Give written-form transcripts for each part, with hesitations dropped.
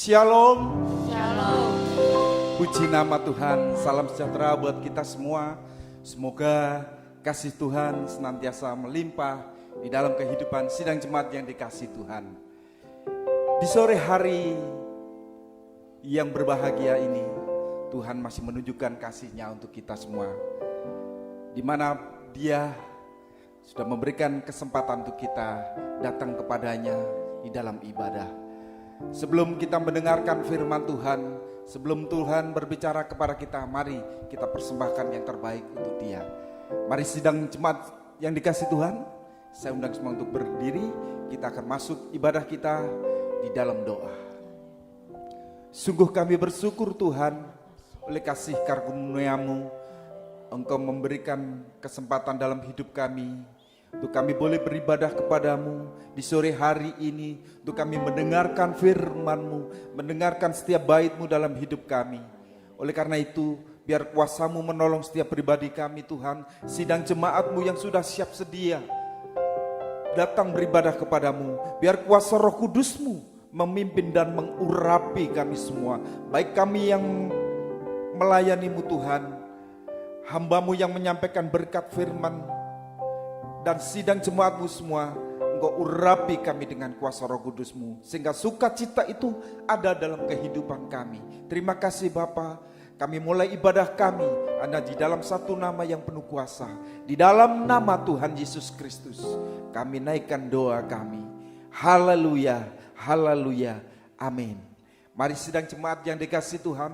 Shalom. Shalom. Puji nama Tuhan, salam sejahtera buat kita semua. Semoga kasih Tuhan senantiasa melimpah di dalam kehidupan sidang jemaat yang dikasih Tuhan. Di sore hari yang berbahagia ini, Tuhan masih menunjukkan kasih-Nya untuk kita semua. Di mana Dia sudah memberikan kesempatan untuk kita datang kepadanya di dalam ibadah. Sebelum kita mendengarkan firman Tuhan, sebelum Tuhan berbicara kepada kita, mari kita persembahkan yang terbaik untuk Dia. Mari sidang jemaat yang dikasih Tuhan, saya undang semua untuk berdiri. Kita akan masuk ibadah kita di dalam doa. Sungguh kami bersyukur Tuhan, oleh kasih karunia-Mu, Engkau memberikan kesempatan dalam hidup kami, untuk kami boleh beribadah kepadamu di sore hari ini, untuk kami mendengarkan firman-Mu, mendengarkan setiap bait-Mu dalam hidup kami. Oleh karena itu, biar kuasa-Mu menolong setiap pribadi kami Tuhan, sidang jemaat-Mu yang sudah siap sedia datang beribadah kepadamu. Biar kuasa Roh Kudus-Mu memimpin dan mengurapi kami semua, baik kami yang melayani-Mu Tuhan, hamba-Mu yang menyampaikan berkat firman, dan sidang jemaat-Mu semua. Engkau urapi kami dengan kuasa Roh Kudus-Mu, sehingga sukacita itu ada dalam kehidupan kami. Terima kasih Bapa. Kami mulai ibadah kami hanya di dalam satu nama yang penuh kuasa, di dalam nama Tuhan Yesus Kristus. Kami naikkan doa kami. Haleluya, haleluya, amin. Mari sidang jemaat yang dikasih Tuhan,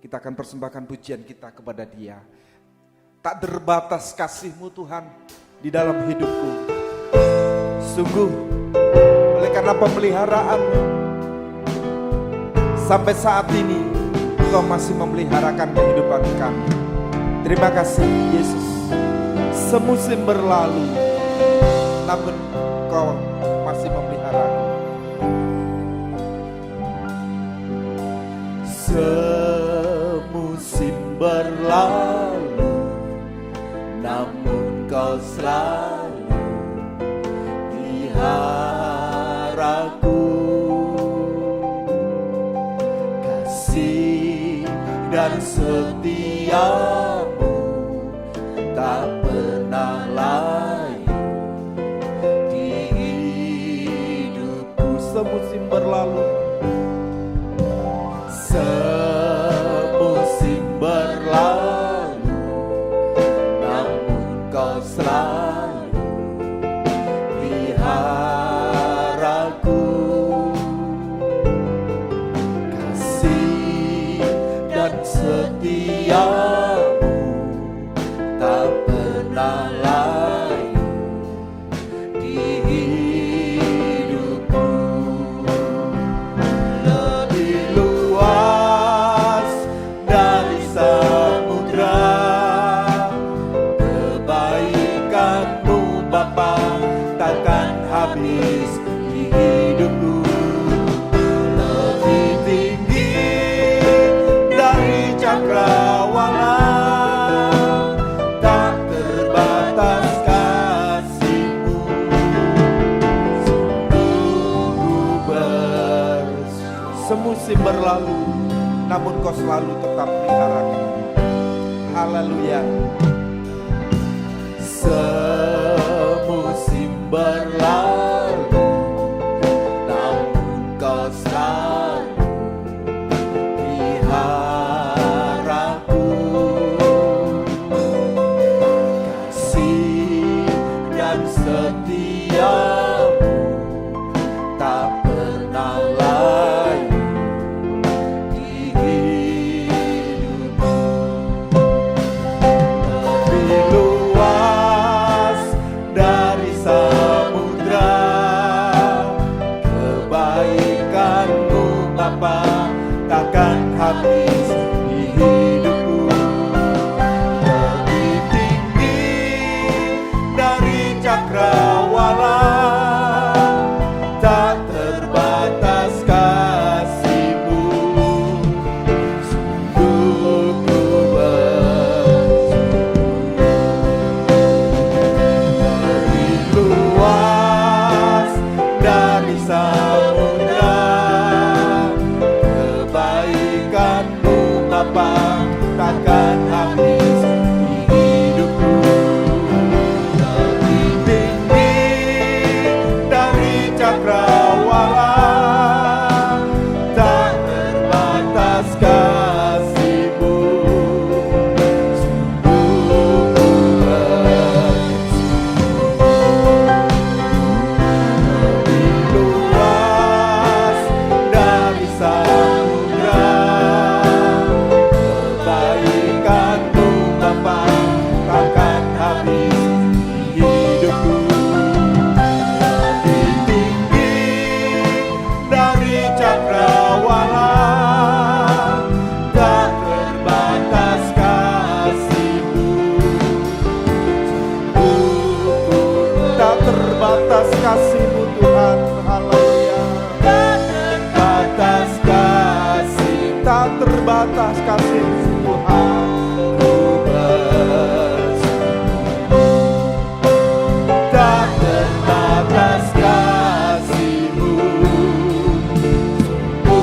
kita akan persembahkan pujian kita kepada Dia. Tak terbatas kasih-Mu Tuhan di dalam hidupku. Sungguh oleh karena pemeliharaan-Mu, sampai saat ini Engkau masih memeliharakan kehidupan kami. Terima kasih Yesus. Semusim berlalu, namun Engkau masih memelihara kami. Semusim berlalu, namun Kau selalu peliharaku. Kasih dan setiamu tak pernah layu di hidupku. Semusim berlalu, semusim berlalu, namun Kau selalu peliharaku. Kasih dan setiamu tak pernah layu di hidupku. Lebih luas dari samudra kebaikan-Mu Bapa, takkan habis di hidupku. Lebih tinggi dari cakrawala, tak terbatas kasih-Mu. Semusim berlalu, namun Kau selalu tetap pelihara kami. Haleluya. Semusim berlalu, namun Kau selalu peliharaku. Kasih dan setiamu tak pernah layu di hidupku. Lebih luas dari samudra takkan habis di hidupku. Lebih tinggi dari cakrawala, tak terbatas kasih-Mu. Sungguh ku lebih luas dari samudra, kebaikan-Mu Bapa takkan habis di hidupku. Lebih tinggi dari cakrawala, tak terbatas kasih-Mu. Tak terbatas kasih-Mu Tuhan, haleluya. Tak terbatas kasih, tak terbatas kasih-Mu Tuhan. Ku bersyukur. Tak terbatas kasih-Mu. Ku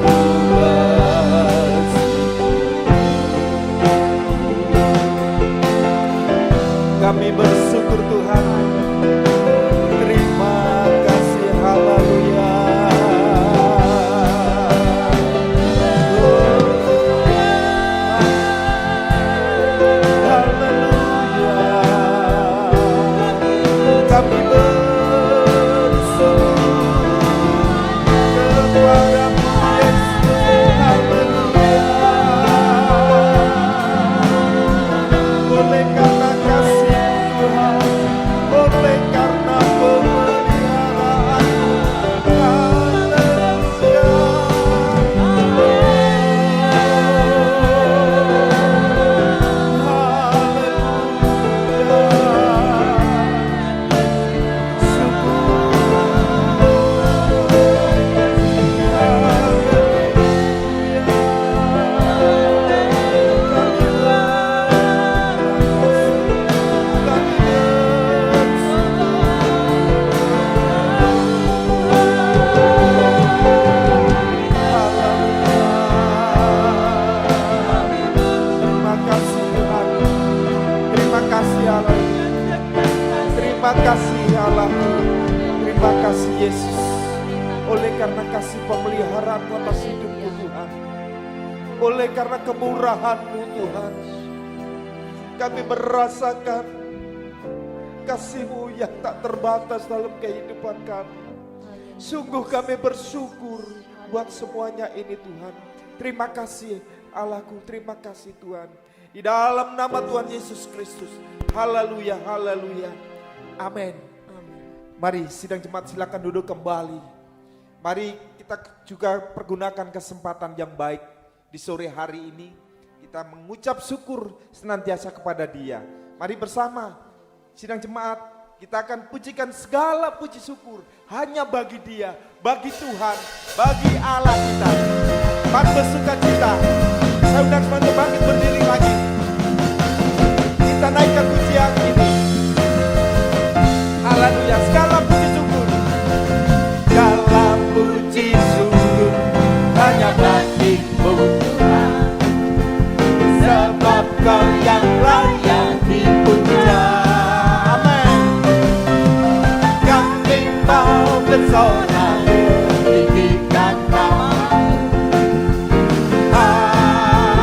bersyukur. Kami bersyukur Tuhan. Terima kasih, haleluya. Haleluya. Kami bersyukur kepadamu Yesus, haleluya. Oleh karena kasih Tuhan, oleh karena pemeliharaan-Mu, haleluya. Terima kasih Tuhan, terima kasih Allah, terima kasih Allah, terima kasih Yesus. Oleh karena kasih pemeliharaan-Mu atas hidupku Tuhan, oleh karena kemurahan-Mu Tuhan, kami merasakan kasih-Mu yang tak terbatas dalam kehidupan kami. Sungguh kami bersyukur buat semuanya ini Tuhan. Terima kasih Allahku, terima kasih Tuhan. Di dalam nama Tuhan Yesus Kristus. Haleluya, haleluya. Amin. Mari sidang jemaat silakan duduk kembali. Mari kita juga pergunakan kesempatan yang baik di sore hari ini. Kita mengucap syukur senantiasa kepada Dia. Mari bersama sidang jemaat, kita akan pujikan segala puji syukur hanya bagi Dia, bagi Tuhan, bagi Allah kita. Mari bersukacita. Saya undang semua untuk bangkit berdiri lagi. Kita naikkan pujian ini. Haleluya, segala puji syukur. Segala puji syukur hanya bagi-Mu Tuhan. Sebab Kau yang layak dipuja. Amin. Kami mau bersorak meninggikan nama-Mu. Haleluya.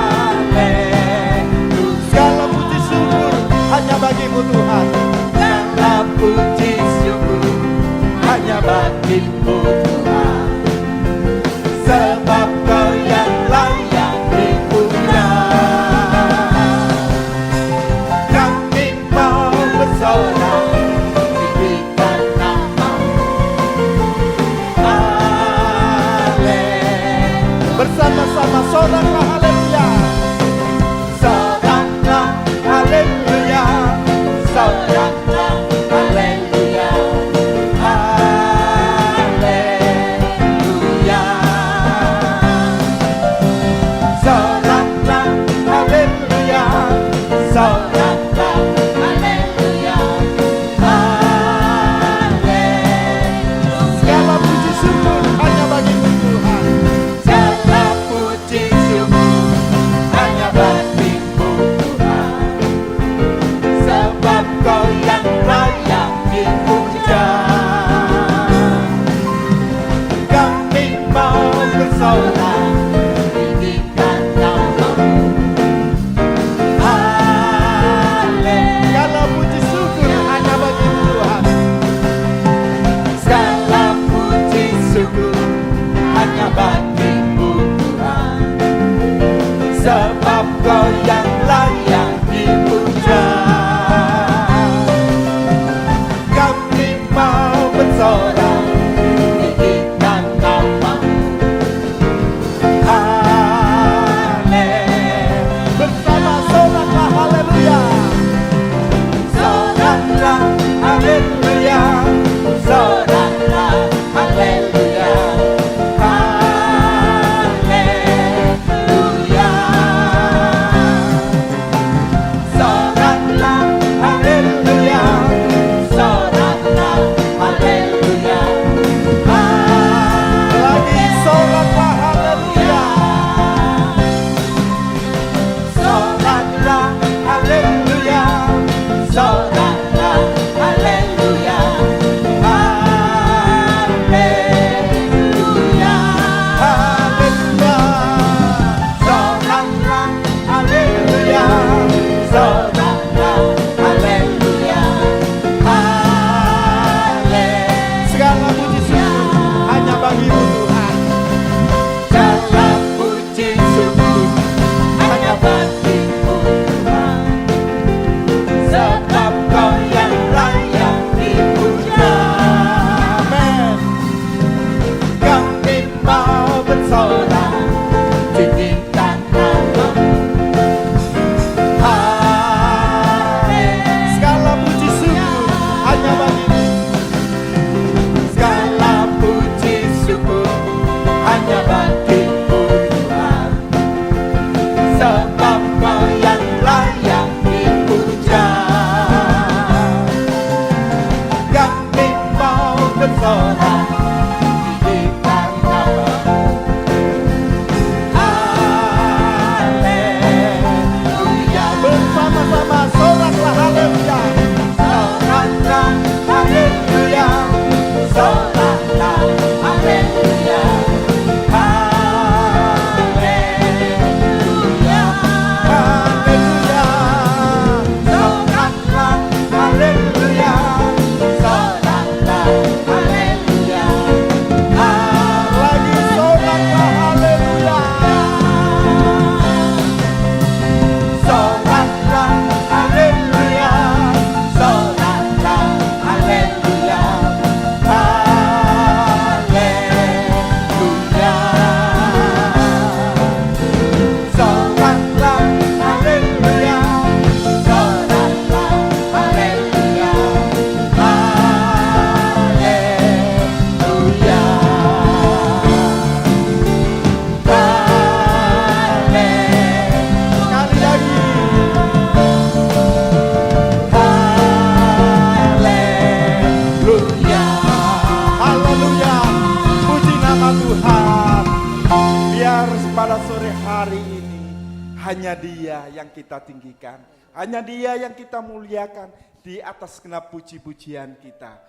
hanya Dia yang kita tinggikan, hanya Dia yang kita muliakan di atas genap puji-pujian kita.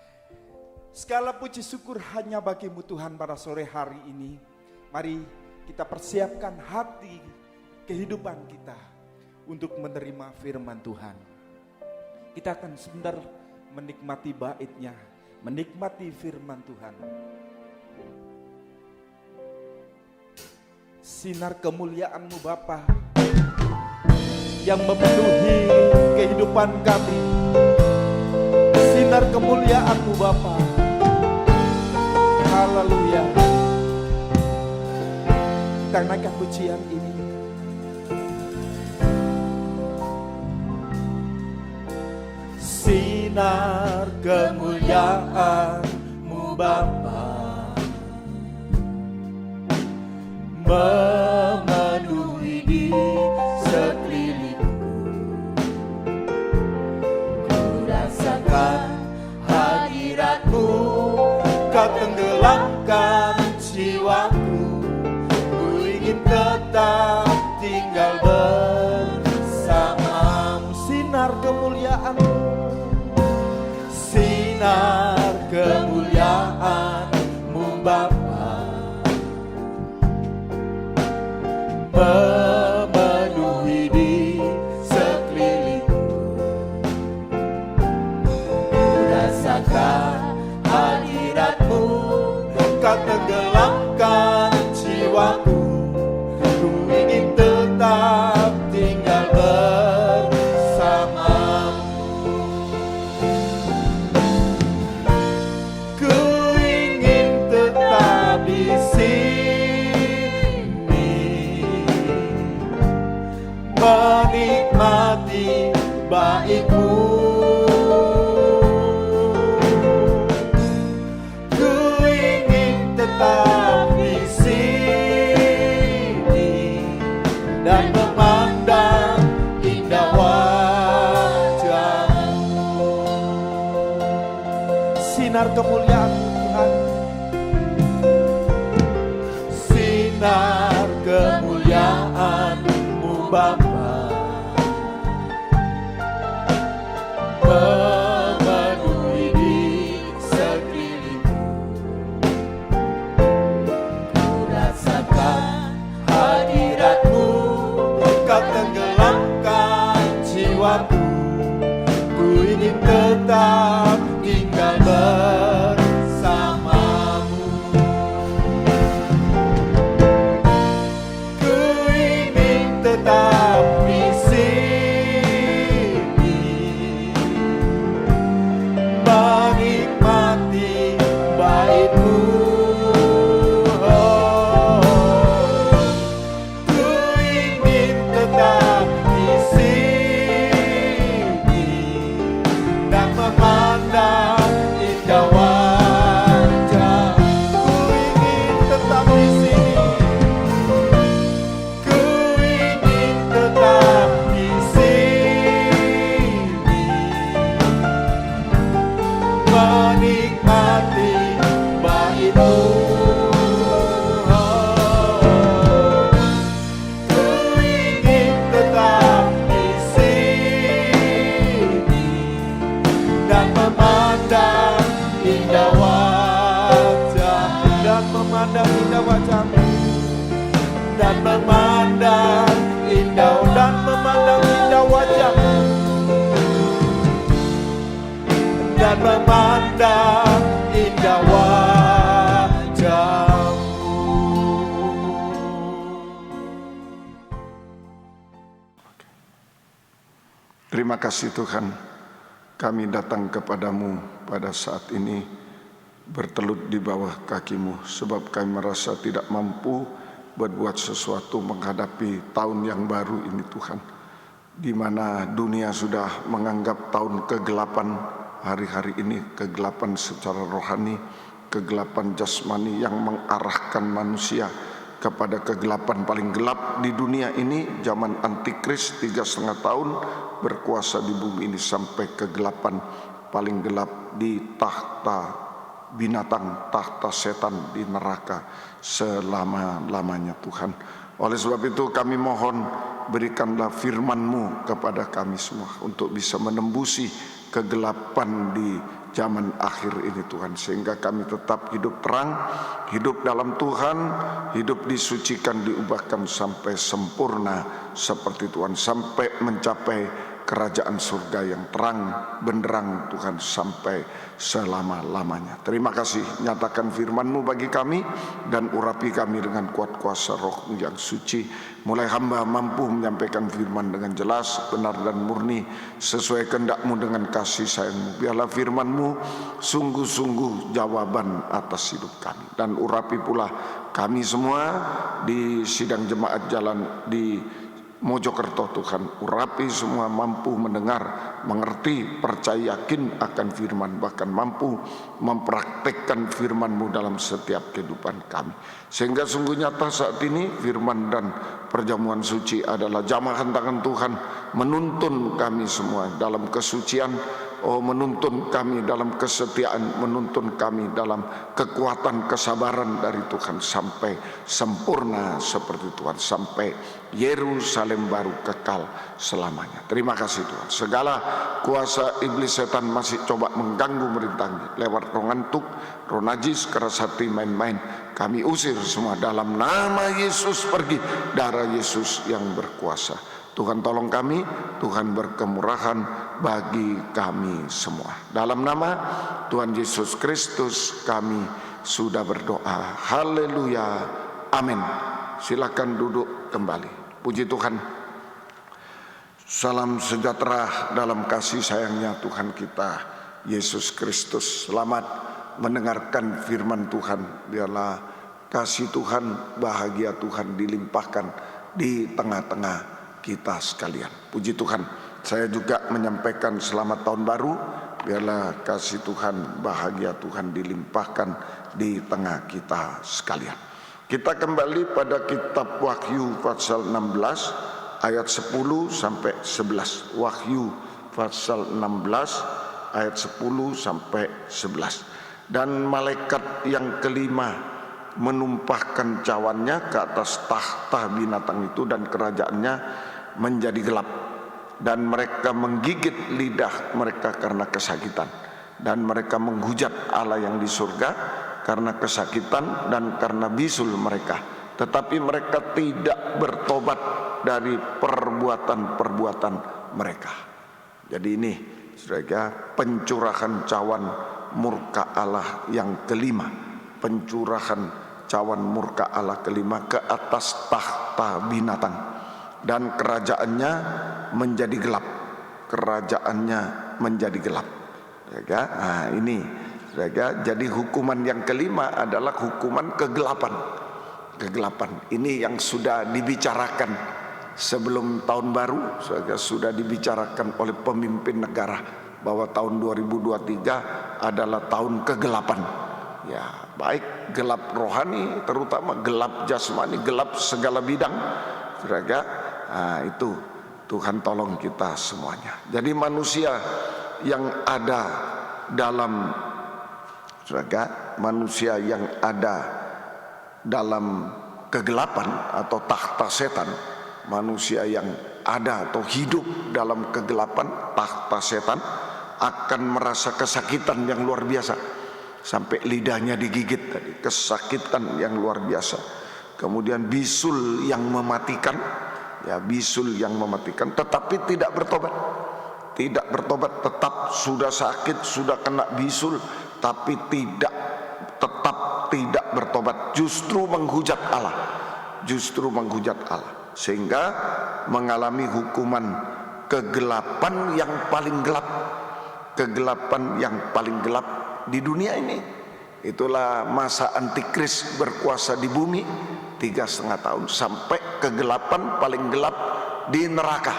Segala puji syukur hanya bagi-Mu Tuhan pada sore hari ini. Mari kita persiapkan hati kehidupan kita untuk menerima firman Tuhan. Kita akan sebentar menikmati bait-Nya, menikmati firman Tuhan. Sinar kemuliaan-Mu Bapa yang memenuhi kehidupan kami. Sinar kemuliaan-Mu Bapa. Haleluya. Kita naikkan pujian ini. Sinar kemuliaan-Mu Bapa memenuhi di sekelilingku. Ku rasakan hadirat-Mu, Kau tenggelamkan jiwaku. Ku ingin tetap tinggal bersama-Mu. Sinar kemuliaan-Mu, sinar kemuliaan-Mu Bapa memenuhi di sekelilingku. Ku rasakan hadirat-Mu, Kau tenggelamkan jiwaku. Ku ingin tetap tinggal bersama-Mu. Ku ingin tetap di sini, menikmati bait-Mu. Ku ingin tetap di sini dan memandang indah wajah-Mu. Sinar kemuliaan-Mu Tuhan, sinar kemuliaan-Mu Bapa memenuhi di sekelilingku. Ku rasakan hadirat-Mu, Kau tenggelamkan jiwaku. Ku ingin tetap tinggal bersama-Mu. Ku ingin tetap di sini, menikmati bait-Mu. Ku ingin tetap di sini dan memandang indah wajah. Ku ingin tetap di sini. Ku ingin tetap di sini, menikmati bait-Mu. Ku ingin tetap di sini dan memandang indah wajah, dan memandang indah wajah-Mu, dan memandang indah, dan memandang indah wajah-Mu, dan memandang indah wajah-Mu. Terima kasih Tuhan, kami datang kepadamu pada saat ini bertelut di bawah kaki-Mu, sebab kami merasa tidak mampu berbuat sesuatu menghadapi tahun yang baru ini Tuhan, di mana dunia sudah menganggap tahun kegelapan hari-hari ini, kegelapan secara rohani, kegelapan jasmani yang mengarahkan manusia kepada kegelapan paling gelap di dunia ini, zaman antikris 3,5 tahun berkuasa di bumi ini, sampai kegelapan paling gelap di tahta binatang, tahta setan di neraka selama-lamanya Tuhan. Oleh sebab itu kami mohon, berikanlah firman-Mu kepada kami semua untuk bisa menembusi kegelapan di zaman akhir ini Tuhan, sehingga kami tetap hidup terang, hidup dalam Tuhan, hidup disucikan, diubahkan sampai sempurna seperti Tuhan, sampai mencapai kerajaan surga yang terang benderang Tuhan sampai selama-lamanya. Terima kasih, nyatakan firman-Mu bagi kami dan urapi kami dengan kuat kuasa Roh-Mu yang suci. Mulai hamba mampu menyampaikan firman dengan jelas, benar dan murni sesuai kehendak-Mu dengan kasih sayang-Mu. Biarlah firman-Mu sungguh-sungguh jawaban atas hidup kami, dan urapi pula kami semua di sidang jemaat jalan di Mojokerto Tuhan. Urapi semua mampu mendengar, mengerti, percaya, yakin akan firman, bahkan mampu mempraktekkan firman-Mu dalam setiap kehidupan kami, sehingga sungguh nyata saat ini firman dan perjamuan suci adalah jamahan tangan Tuhan menuntun kami semua dalam kesucian, menuntun kami dalam kesetiaan, menuntun kami dalam kekuatan kesabaran dari Tuhan sampai sempurna seperti Tuhan, sampai Yerusalem baru kekal selamanya. Terima kasih Tuhan. Segala kuasa iblis setan masih coba mengganggu, merintangi lewat roh ngantuk, roh najis, keras hati, main-main, kami usir semua dalam nama Yesus. Pergi, darah Yesus yang berkuasa. Tuhan tolong kami, Tuhan berkemurahan bagi kami semua. Dalam nama Tuhan Yesus Kristus kami sudah berdoa. Haleluya, amin. Silakan duduk kembali. Puji Tuhan. Salam sejahtera dalam kasih sayangnya Tuhan kita Yesus Kristus. Selamat mendengarkan firman Tuhan. Biarlah kasih Tuhan, bahagia Tuhan dilimpahkan di tengah-tengah kita sekalian. Puji Tuhan. Saya juga menyampaikan selamat tahun baru. Biarlah kasih Tuhan, bahagia Tuhan dilimpahkan di tengah kita sekalian. Kita kembali pada kitab Wahyu pasal 16 ayat 10 sampai 11. Wahyu pasal 16 ayat 10 sampai 11. Dan malaikat yang kelima menumpahkan cawannya ke atas tahta binatang itu, dan kerajaannya menjadi gelap, dan mereka menggigit lidah mereka karena kesakitan, dan mereka menghujat Allah yang di surga karena kesakitan dan karena bisul mereka. Tetapi mereka tidak bertobat dari perbuatan-perbuatan mereka. Jadi ini saudara, pencurahan cawan murka Allah yang kelima. Pencurahan cawan murka Allah kelima ke atas tahta binatang, dan kerajaannya menjadi gelap. Kerajaannya menjadi gelap. Nah ini jadi hukuman yang kelima adalah hukuman kegelapan. Kegelapan ini yang sudah dibicarakan sebelum tahun baru, sudah dibicarakan oleh pemimpin negara bahwa tahun 2023 adalah tahun kegelapan. Ya, baik gelap rohani, terutama gelap jasmani, gelap segala bidang. Nah, itu Tuhan tolong kita semuanya. Jadi manusia yang ada dalam manusia yang ada dalam kegelapan atau tahta setan, manusia yang ada atau hidup dalam kegelapan tahta setan akan merasa kesakitan yang luar biasa sampai lidahnya digigit tadi, kesakitan yang luar biasa. Kemudian bisul yang mematikan, ya bisul yang mematikan, tetapi tidak bertobat. Tidak bertobat, tetap sudah sakit, sudah kena bisul, tapi tetap tidak bertobat, justru menghujat Allah, sehingga mengalami hukuman kegelapan yang paling gelap, kegelapan yang paling gelap di dunia ini. Itulah masa antikris berkuasa di bumi 3,5 tahun, sampai kegelapan paling gelap di neraka,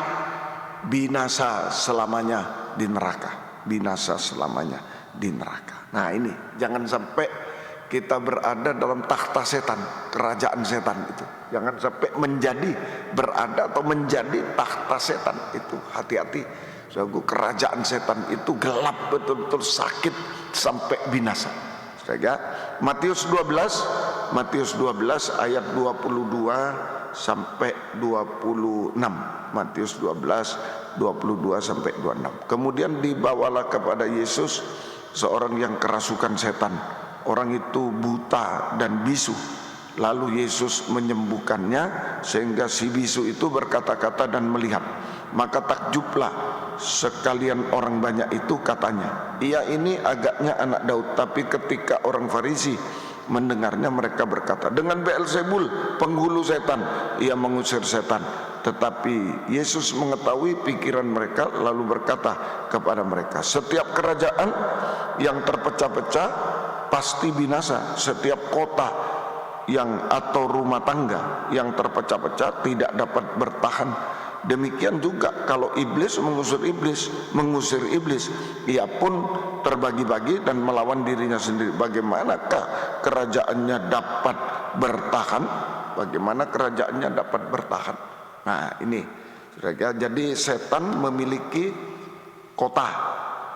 binasa selamanya di neraka, binasa selamanya di neraka. Nah ini jangan sampai kita berada dalam tahta setan, kerajaan setan itu. Jangan sampai berada atau menjadi tahta setan itu. Hati-hati, kerajaan setan itu gelap, betul-betul sakit sampai binasa. Matius 12 ayat 22 sampai 26. Matius 12, 22 sampai 26. Kemudian dibawalah kepada Yesus seorang yang kerasukan setan. Orang itu buta dan bisu. Lalu Yesus menyembuhkannya sehingga si bisu itu berkata-kata dan melihat. Maka takjublah sekalian orang banyak itu, katanya, ia ini agaknya anak Daud. Tapi ketika orang Farisi mendengarnya, mereka berkata, dengan Beelzebul, penghulu setan, ia mengusir setan. Tetapi Yesus mengetahui pikiran mereka, lalu berkata kepada mereka, setiap kerajaan yang terpecah-pecah pasti binasa. Setiap kota atau rumah tangga yang terpecah-pecah tidak dapat bertahan. Demikian juga kalau iblis mengusir iblis, ia pun terbagi-bagi dan melawan dirinya sendiri. Bagaimanakah kerajaannya dapat bertahan? Bagaimana kerajaannya dapat bertahan? Nah ini, jadi setan memiliki kota.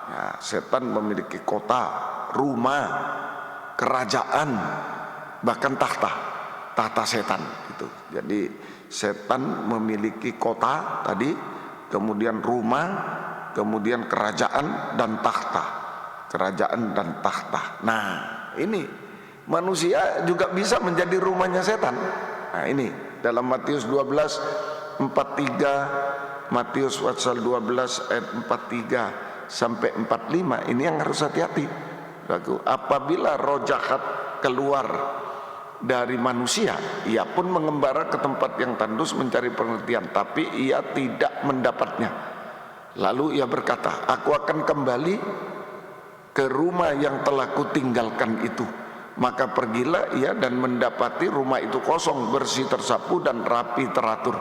Ya, setan memiliki kota, rumah, kerajaan, bahkan tahta setan gitu. Jadi setan memiliki kota tadi, kemudian rumah, kemudian kerajaan dan tahta. Kerajaan dan tahta. Nah, ini manusia juga bisa menjadi rumahnya setan. Nah, ini dalam Matius 12 43, Matius pasal 12 ayat 43 sampai 45, ini yang harus hati-hati. Apabila roh jahat keluar dari manusia, ia pun mengembara ke tempat yang tandus mencari pengertian, tapi ia tidak mendapatnya. Lalu ia berkata, aku akan kembali ke rumah yang telah kutinggalkan itu. Maka pergilah ia dan mendapati rumah itu kosong, bersih, tersapu dan rapi teratur.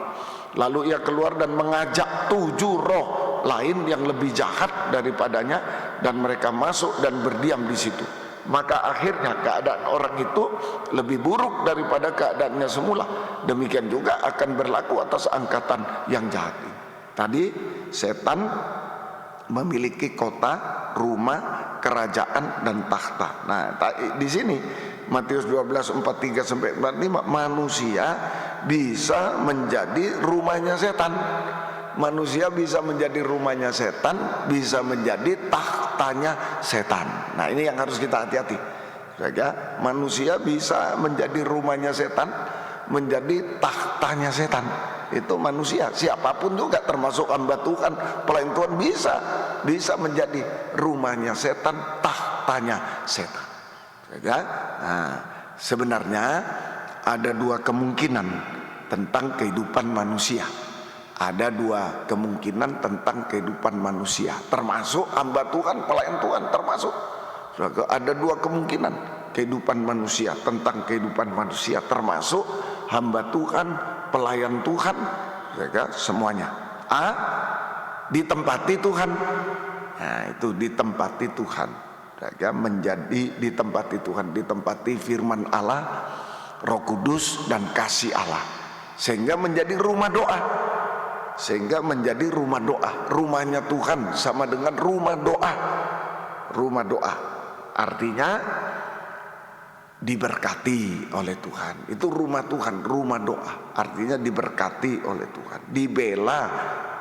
Lalu ia keluar dan mengajak 7 roh lain yang lebih jahat daripadanya, dan mereka masuk dan berdiam di situ. Maka akhirnya keadaan orang itu lebih buruk daripada keadaannya semula. Demikian juga akan berlaku atas angkatan yang jahat ini. Tadi setan memiliki kota, rumah, kerajaan dan tahta. Nah, di sini Matius 12:43 sampai 45, manusia bisa menjadi rumahnya setan. Manusia bisa menjadi rumahnya setan, bisa menjadi tahtanya setan. Nah, ini yang harus kita hati-hati. Manusia bisa menjadi rumahnya setan, menjadi tahtanya setan. Itu manusia, siapapun juga, termasuk hamba Tuhan, pelayan Tuhan, bisa menjadi rumahnya setan, tahtanya setan. Nah, sebenarnya ada 2 kemungkinan tentang kehidupan manusia. Ada 2 kemungkinan tentang kehidupan manusia, termasuk hamba Tuhan, pelayan Tuhan, termasuk. Ada 2 kemungkinan kehidupan manusia, tentang kehidupan manusia, termasuk hamba Tuhan, pelayan Tuhan, semuanya. A, ditempati Tuhan. Nah, itu ditempati Tuhan. Menjadi ditempati Tuhan, ditempati firman Allah, Roh Kudus dan kasih Allah, sehingga menjadi rumah doa. Sehingga menjadi rumah doa. Rumahnya Tuhan sama dengan rumah doa. Rumah doa artinya diberkati oleh Tuhan. Itu rumah Tuhan, rumah doa artinya diberkati oleh Tuhan, dibela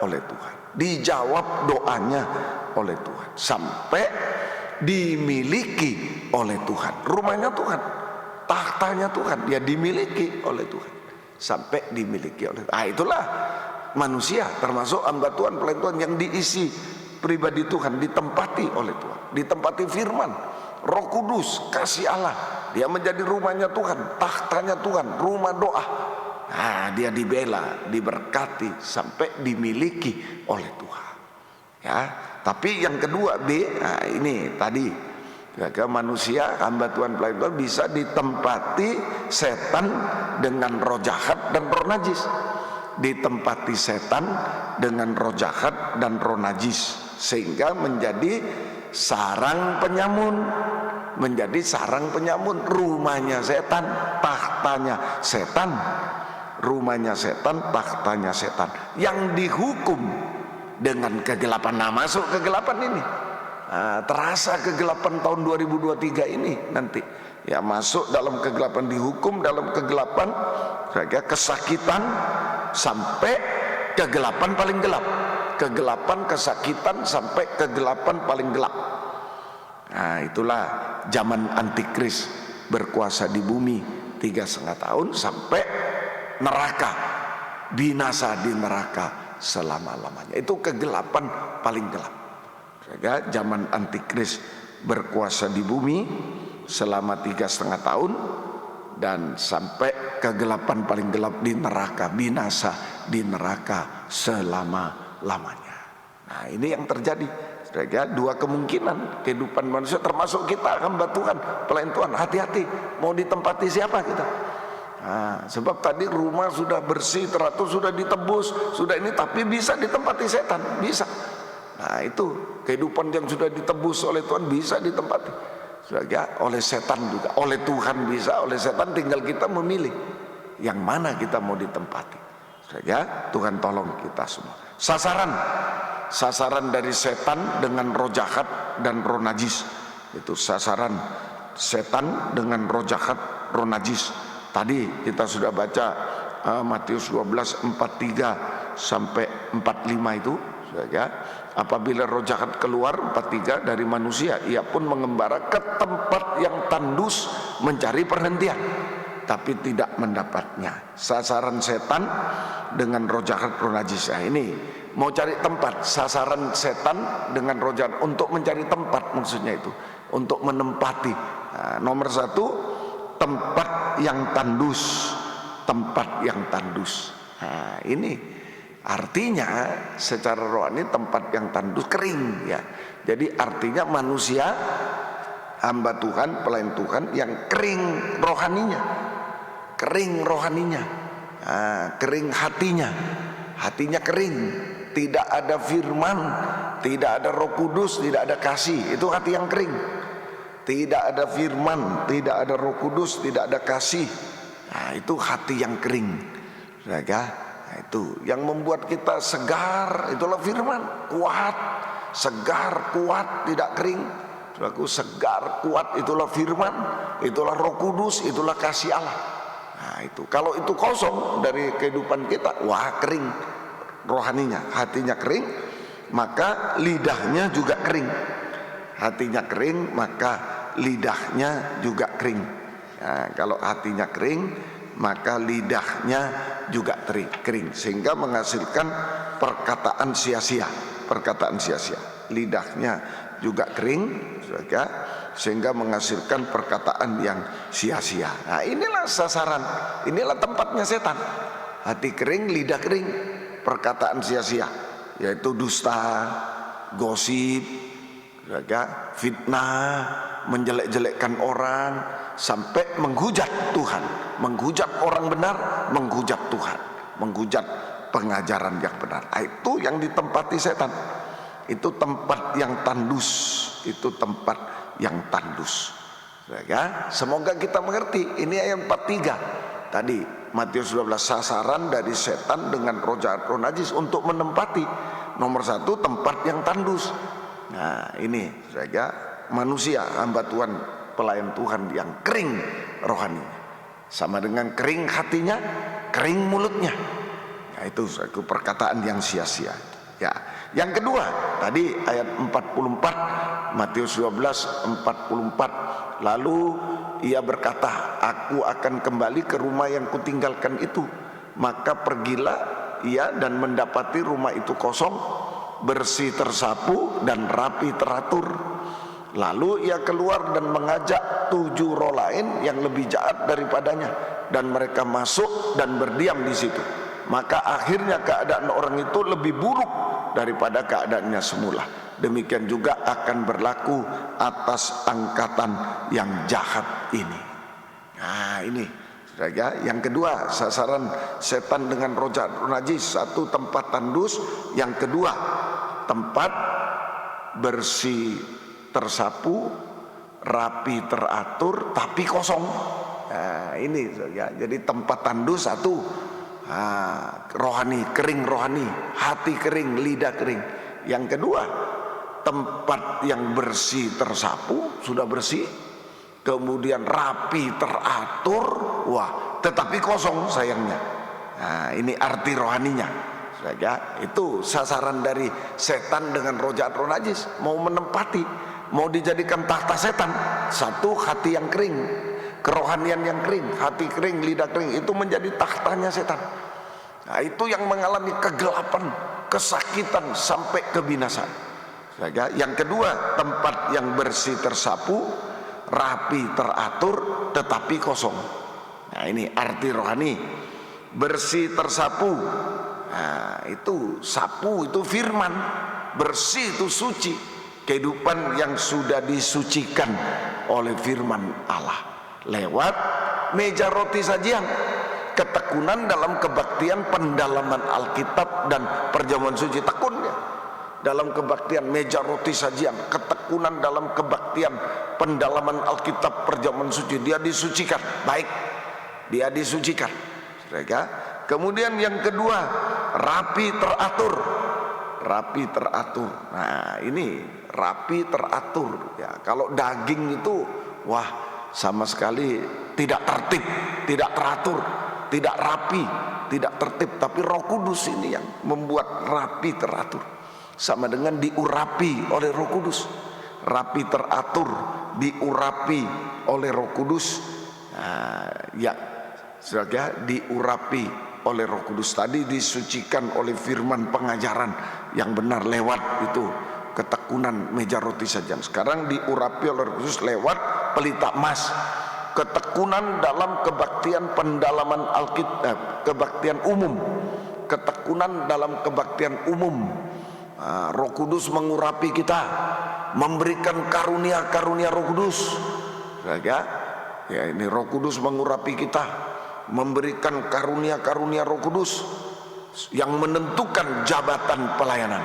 oleh Tuhan, dijawab doanya oleh Tuhan, sampai dimiliki oleh Tuhan. Rumahnya Tuhan, tahtanya Tuhan, dia dimiliki oleh Tuhan, sampai dimiliki oleh Tuhan. Itulah manusia, termasuk hamba Tuhan, pelayan Tuhan yang diisi pribadi Tuhan, ditempati oleh Tuhan, ditempati firman, Roh Kudus, kasih Allah. Dia menjadi rumahnya Tuhan, tahtanya Tuhan, rumah doa. Nah, dia dibela, diberkati, sampai dimiliki oleh Tuhan. Ya, tapi yang kedua B, nah ini tadi, manusia, hamba Tuhan, pelayan Tuhan bisa ditempati setan dengan roh jahat dan roh najis. Ditempati setan dengan roh jahat dan roh najis, sehingga menjadi sarang penyamun. Menjadi sarang penyamun, rumahnya setan, tahtanya setan. Rumahnya setan, tahtanya setan, yang dihukum dengan kegelapan. Nah, masuk kegelapan ini, terasa kegelapan tahun 2023 ini nanti, Ya, masuk dalam kegelapan, dihukum dalam kegelapan, kesakitan sampai kegelapan paling gelap. Kegelapan, kesakitan sampai kegelapan paling gelap. Nah, itulah zaman antikris berkuasa di bumi 3,5 tahun sampai neraka, binasa di neraka selama-lamanya. Itu kegelapan paling gelap. Zaman antikris berkuasa di bumi selama 3,5 tahun dan sampai kegelapan paling gelap di neraka, binasa di neraka selama-lamanya. Nah, ini yang terjadi. Dua kemungkinan kehidupan manusia, termasuk kita hamba Tuhan, pelayan Tuhan. Hati-hati, mau ditempati siapa kita? Nah, sebab tadi rumah sudah bersih, teratur, sudah ditebus, sudah ini, tapi bisa ditempati setan, bisa. Nah, itu kehidupan yang sudah ditebus oleh Tuhan bisa ditempati. Oleh setan juga, oleh Tuhan bisa, oleh setan, tinggal kita memilih yang mana kita mau ditempati. Tuhan tolong kita semua. Sasaran dari setan dengan roh jahat dan roh najis. Itu sasaran setan dengan roh jahat, roh najis. Tadi kita sudah baca Matius 12:43 sampai 45 itu. Apabila roh jahat keluar 43 dari manusia, ia pun mengembara ke tempat yang tandus mencari perhentian, tapi tidak mendapatnya. Sasaran setan dengan roh jahat, roh najis. Nah, ini mau cari tempat. Sasaran setan dengan roh jahat untuk mencari tempat, maksudnya itu untuk menempati. Nah, nomor 1, tempat yang tandus. Tempat yang tandus. Nah, ini artinya secara rohani tempat yang tandus, kering ya. Jadi artinya manusia hamba Tuhan, pelayan Tuhan yang kering rohaninya, kering rohaninya, kering hatinya, hatinya kering, tidak ada firman, tidak ada Roh Kudus, tidak ada kasih. Itu hati yang kering. Tidak ada firman, tidak ada Roh Kudus, tidak ada kasih. Nah, itu hati yang kering. Nah, itu yang membuat kita segar, itulah firman, kuat, segar, kuat, tidak kering. Aku segar, kuat, itulah firman, itulah Roh Kudus, itulah kasih Allah. Nah, itu kalau itu kosong dari kehidupan kita, wah, kering rohaninya, hatinya kering, maka lidahnya juga kering. Hatinya kering, maka lidahnya juga kering. Nah, kalau hatinya kering, maka lidahnya juga kering, sehingga menghasilkan perkataan sia-sia. Perkataan sia-sia, lidahnya juga kering, sehingga menghasilkan perkataan yang sia-sia. Nah, inilah sasaran, inilah tempatnya setan. Hati kering, lidah kering, perkataan sia-sia, yaitu dusta, gosip, fitnah, menjelek-jelekkan orang, sampai menghujat Tuhan, menghujat orang benar, menghujat Tuhan, menghujat pengajaran yang benar. Itu yang ditempati setan. Itu tempat yang tandus, itu tempat yang tandus. Semoga kita mengerti. Ini ayat 43 tadi Matius 12, sasaran dari setan dengan roh jahat, roh najis untuk menempati. Nomor 1, tempat yang tandus. Nah, ini manusia hamba Tuhan, pelayan Tuhan yang kering rohani, sama dengan kering hatinya, kering mulutnya. Ya, itu suatu perkataan yang sia-sia. Ya, yang kedua tadi ayat 44, Matius 12:44. Lalu ia berkata, aku akan kembali ke rumah yang kutinggalkan itu. Maka pergilah ia dan mendapati rumah itu kosong, bersih tersapu dan rapi teratur. Lalu ia keluar dan mengajak 7 roh lain yang lebih jahat daripadanya, dan mereka masuk dan berdiam di situ. Maka akhirnya keadaan orang itu lebih buruk daripada keadaannya semula. Demikian juga akan berlaku atas angkatan yang jahat ini. Nah, ini yang kedua, sasaran setan dengan roh jahat, roh najis. 1, tempat tandus. Yang kedua, tempat bersih tersapu, rapi teratur, tapi kosong. Nah, ini ya. Jadi tempat tandus 1, rohani, kering rohani, hati kering, lidah kering. Yang kedua, tempat yang bersih tersapu, sudah bersih, kemudian rapi, teratur, wah, tetapi kosong sayangnya. Nah, ini arti rohaninya. Saja, itu sasaran dari setan dengan roh jahat, roh najis, mau menempati, mau dijadikan tahta setan. Satu, hati yang kering, kerohanian yang kering, hati kering, lidah kering, itu menjadi tahtanya setan. Nah, itu yang mengalami kegelapan, kesakitan sampai kebinasaan. Saja. Yang kedua, tempat yang bersih tersapu, rapi teratur, tetapi kosong. Nah, ini arti rohani. Bersih tersapu. Nah, itu sapu itu firman, bersih itu suci, kehidupan yang sudah disucikan oleh firman Allah lewat meja roti sajian, ketekunan dalam kebaktian pendalaman Alkitab dan perjamuan suci. Tekunnya dalam kebaktian meja roti sajian, ketekunan dalam kebaktian pendalaman Alkitab, perjamuan suci, dia disucikan, baik, dia disucikan. Kemudian yang kedua, rapi teratur. Rapi teratur. Nah, ini rapi teratur ya. Kalau daging itu wah, sama sekali tidak tertib, tidak teratur, tidak rapi, tidak tertib. Tapi Roh Kudus ini yang membuat rapi teratur. Sama dengan diurapi oleh Roh Kudus. Rapi teratur, diurapi oleh Roh Kudus. Nah, ya, saudara, diurapi oleh Roh Kudus, tadi disucikan oleh firman pengajaran yang benar lewat itu ketekunan meja roti sajian. Sekarang diurapi oleh Roh Kudus lewat pelita emas, ketekunan dalam kebaktian pendalaman Alkitab, kebaktian umum, ketekunan dalam kebaktian umum. Roh Kudus mengurapi kita, memberikan karunia-karunia Roh Kudus. Ya, ini Roh Kudus mengurapi kita, memberikan karunia-karunia Roh Kudus yang menentukan jabatan pelayanan.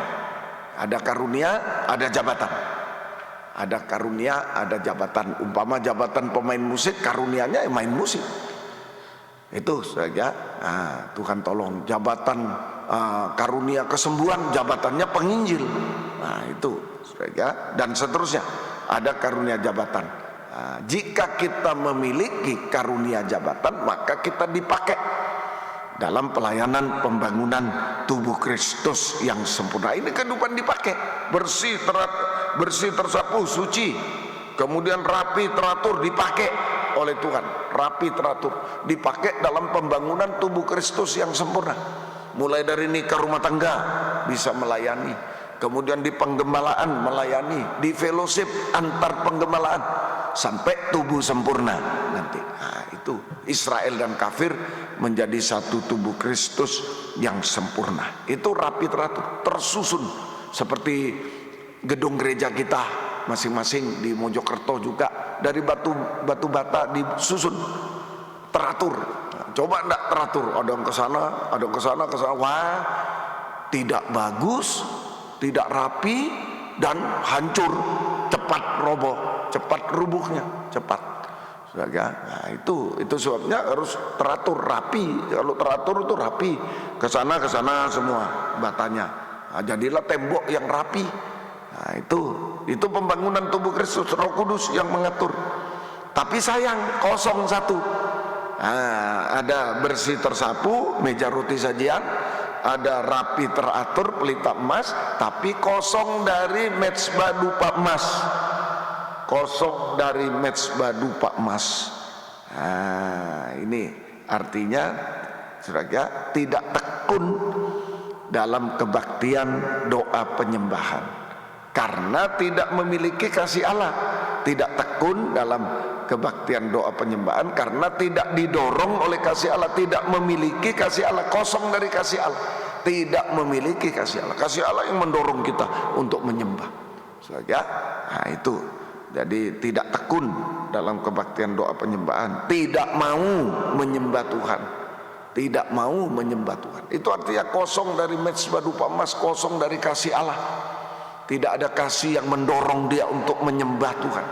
Ada karunia, ada jabatan. Ada karunia, ada jabatan. Umpama jabatan pemain musik, karunianya main musik. Itu saja. Nah, Tuhan tolong. Jabatan karunia kesembuhan, jabatannya penginjil. Nah, itu saja. Dan seterusnya. Ada karunia jabatan. Nah, jika kita memiliki karunia jabatan, maka kita dipakai dalam pelayanan pembangunan tubuh Kristus yang sempurna. Ini kehidupan dipakai, bersih tersapu, suci, kemudian rapi teratur, dipakai oleh Tuhan. Rapi teratur, dipakai dalam pembangunan tubuh Kristus yang sempurna. Mulai dari nikah rumah tangga bisa melayani, kemudian di penggembalaan melayani, di fellowship antar penggembalaan, sampai tubuh sempurna nanti. Nah, itu Israel dan kafir menjadi satu tubuh Kristus yang sempurna. Itu rapi teratur, tersusun seperti gedung gereja kita masing-masing di Mojokerto juga, dari batu bata disusun teratur. Nah, coba enggak teratur, ada yang ke sana, ada yang ke sana, wah, tidak bagus, tidak rapi, dan hancur, cepat roboh, cepat rubuhnya, cepat. Nah, itu sebabnya harus teratur, rapi. Kalau teratur itu rapi, ke sana semua batanya. Nah, jadilah tembok yang rapi. Nah, itu pembangunan tubuh Kristus, Roh Kudus yang mengatur. Tapi sayang, kosong satu. Nah, ada bersih tersapu, meja roti sajian, ada rapi teratur, pelita emas, tapi kosong dari mezbah dupa emas. Kosong dari mezbah dupa emas. Nah, ini artinya saudara, tidak tekun dalam kebaktian doa penyembahan karena tidak memiliki kasih Allah. Tidak tekun dalam kebaktian doa penyembahan karena tidak didorong oleh kasih Allah, tidak memiliki kasih Allah, kosong dari kasih Allah, tidak memiliki kasih Allah. Kasih Allah yang mendorong kita untuk menyembah. Saudara, nah itu. Jadi tidak tekun dalam kebaktian doa penyembahan, tidak mau menyembah Tuhan, tidak mau menyembah Tuhan. Itu artinya kosong dari mezbah dupa emas, kosong dari kasih Allah. Tidak ada kasih yang mendorong dia untuk menyembah Tuhan.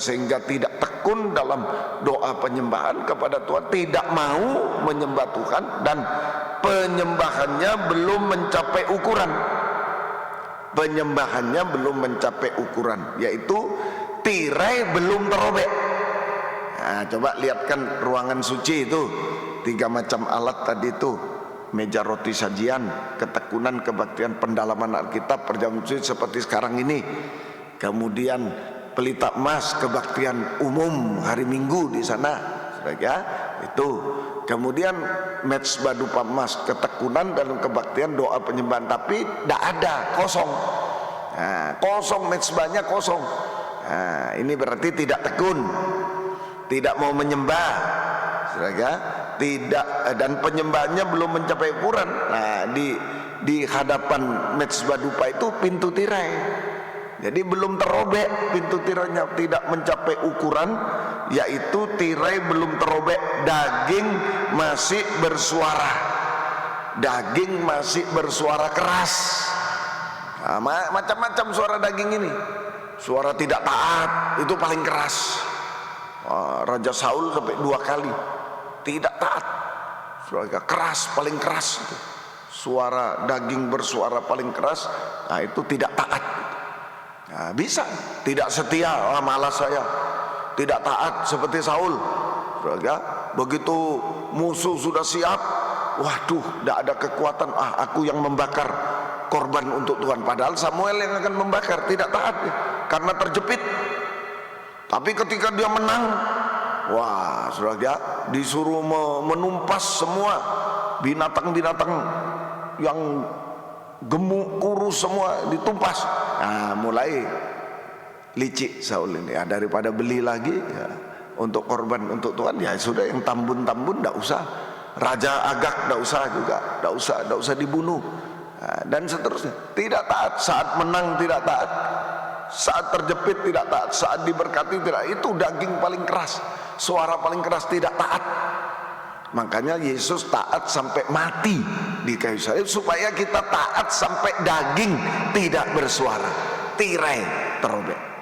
Sehingga tidak tekun dalam doa penyembahan kepada Tuhan, tidak mau menyembah Tuhan, dan penyembahannya belum mencapai ukuran. Penyembahannya belum mencapai ukuran, yaitu tirai belum terobek. Nah, coba lihatkan ruangan suci itu, 3 macam alat tadi itu, meja roti sajian, ketekunan, kebaktian, pendalaman Alkitab, perjamuan suci seperti sekarang ini. Kemudian pelita emas, kebaktian umum hari Minggu di sana, ya itu. Kemudian mezbah dupa emas, ketekunan dalam kebaktian, doa penyembahan, tapi tidak ada, kosong. Nah, kosong, mezbahnya kosong. Nah, ini berarti tidak tekun, tidak mau menyembah, ya, tidak, dan penyembahannya belum mencapai ukuran. Nah, di hadapan mezbah dupa itu pintu tirai, jadi belum terobek pintu tirainya, tidak mencapai ukuran, yaitu tirai belum terobek, daging masih bersuara, daging masih bersuara keras. Nah, macam-macam suara daging ini. Suara tidak taat itu paling keras. Raja Saul sampai 2 kali tidak taat. Suara keras, paling keras itu. Suara daging bersuara paling keras, nah itu tidak taat. Nah, bisa tidak setia, malas saya, tidak taat seperti Saul. Begitu musuh sudah siap, waduh, tidak ada kekuatan, aku yang membakar korban untuk Tuhan, padahal Samuel yang akan membakar, tidak taat karena terjepit. Tapi ketika dia menang, wah, saudara, disuruh menumpas semua binatang-binatang yang gemuk, kurus, semua ditumpas. Nah, mulai licik Saul ini, daripada beli lagi ya, untuk korban untuk Tuhan, ya sudah, yang tambun-tambun tidak usah, Raja Agag tidak usah juga, tidak usah dibunuh. Dan seterusnya. Tidak taat, saat menang tidak taat, saat terjepit tidak taat, saat diberkati tidak. Itu daging paling keras, suara paling keras, tidak taat. Makanya Yesus taat sampai mati di kayu salib, supaya kita taat sampai daging tidak bersuara, tirai terobek.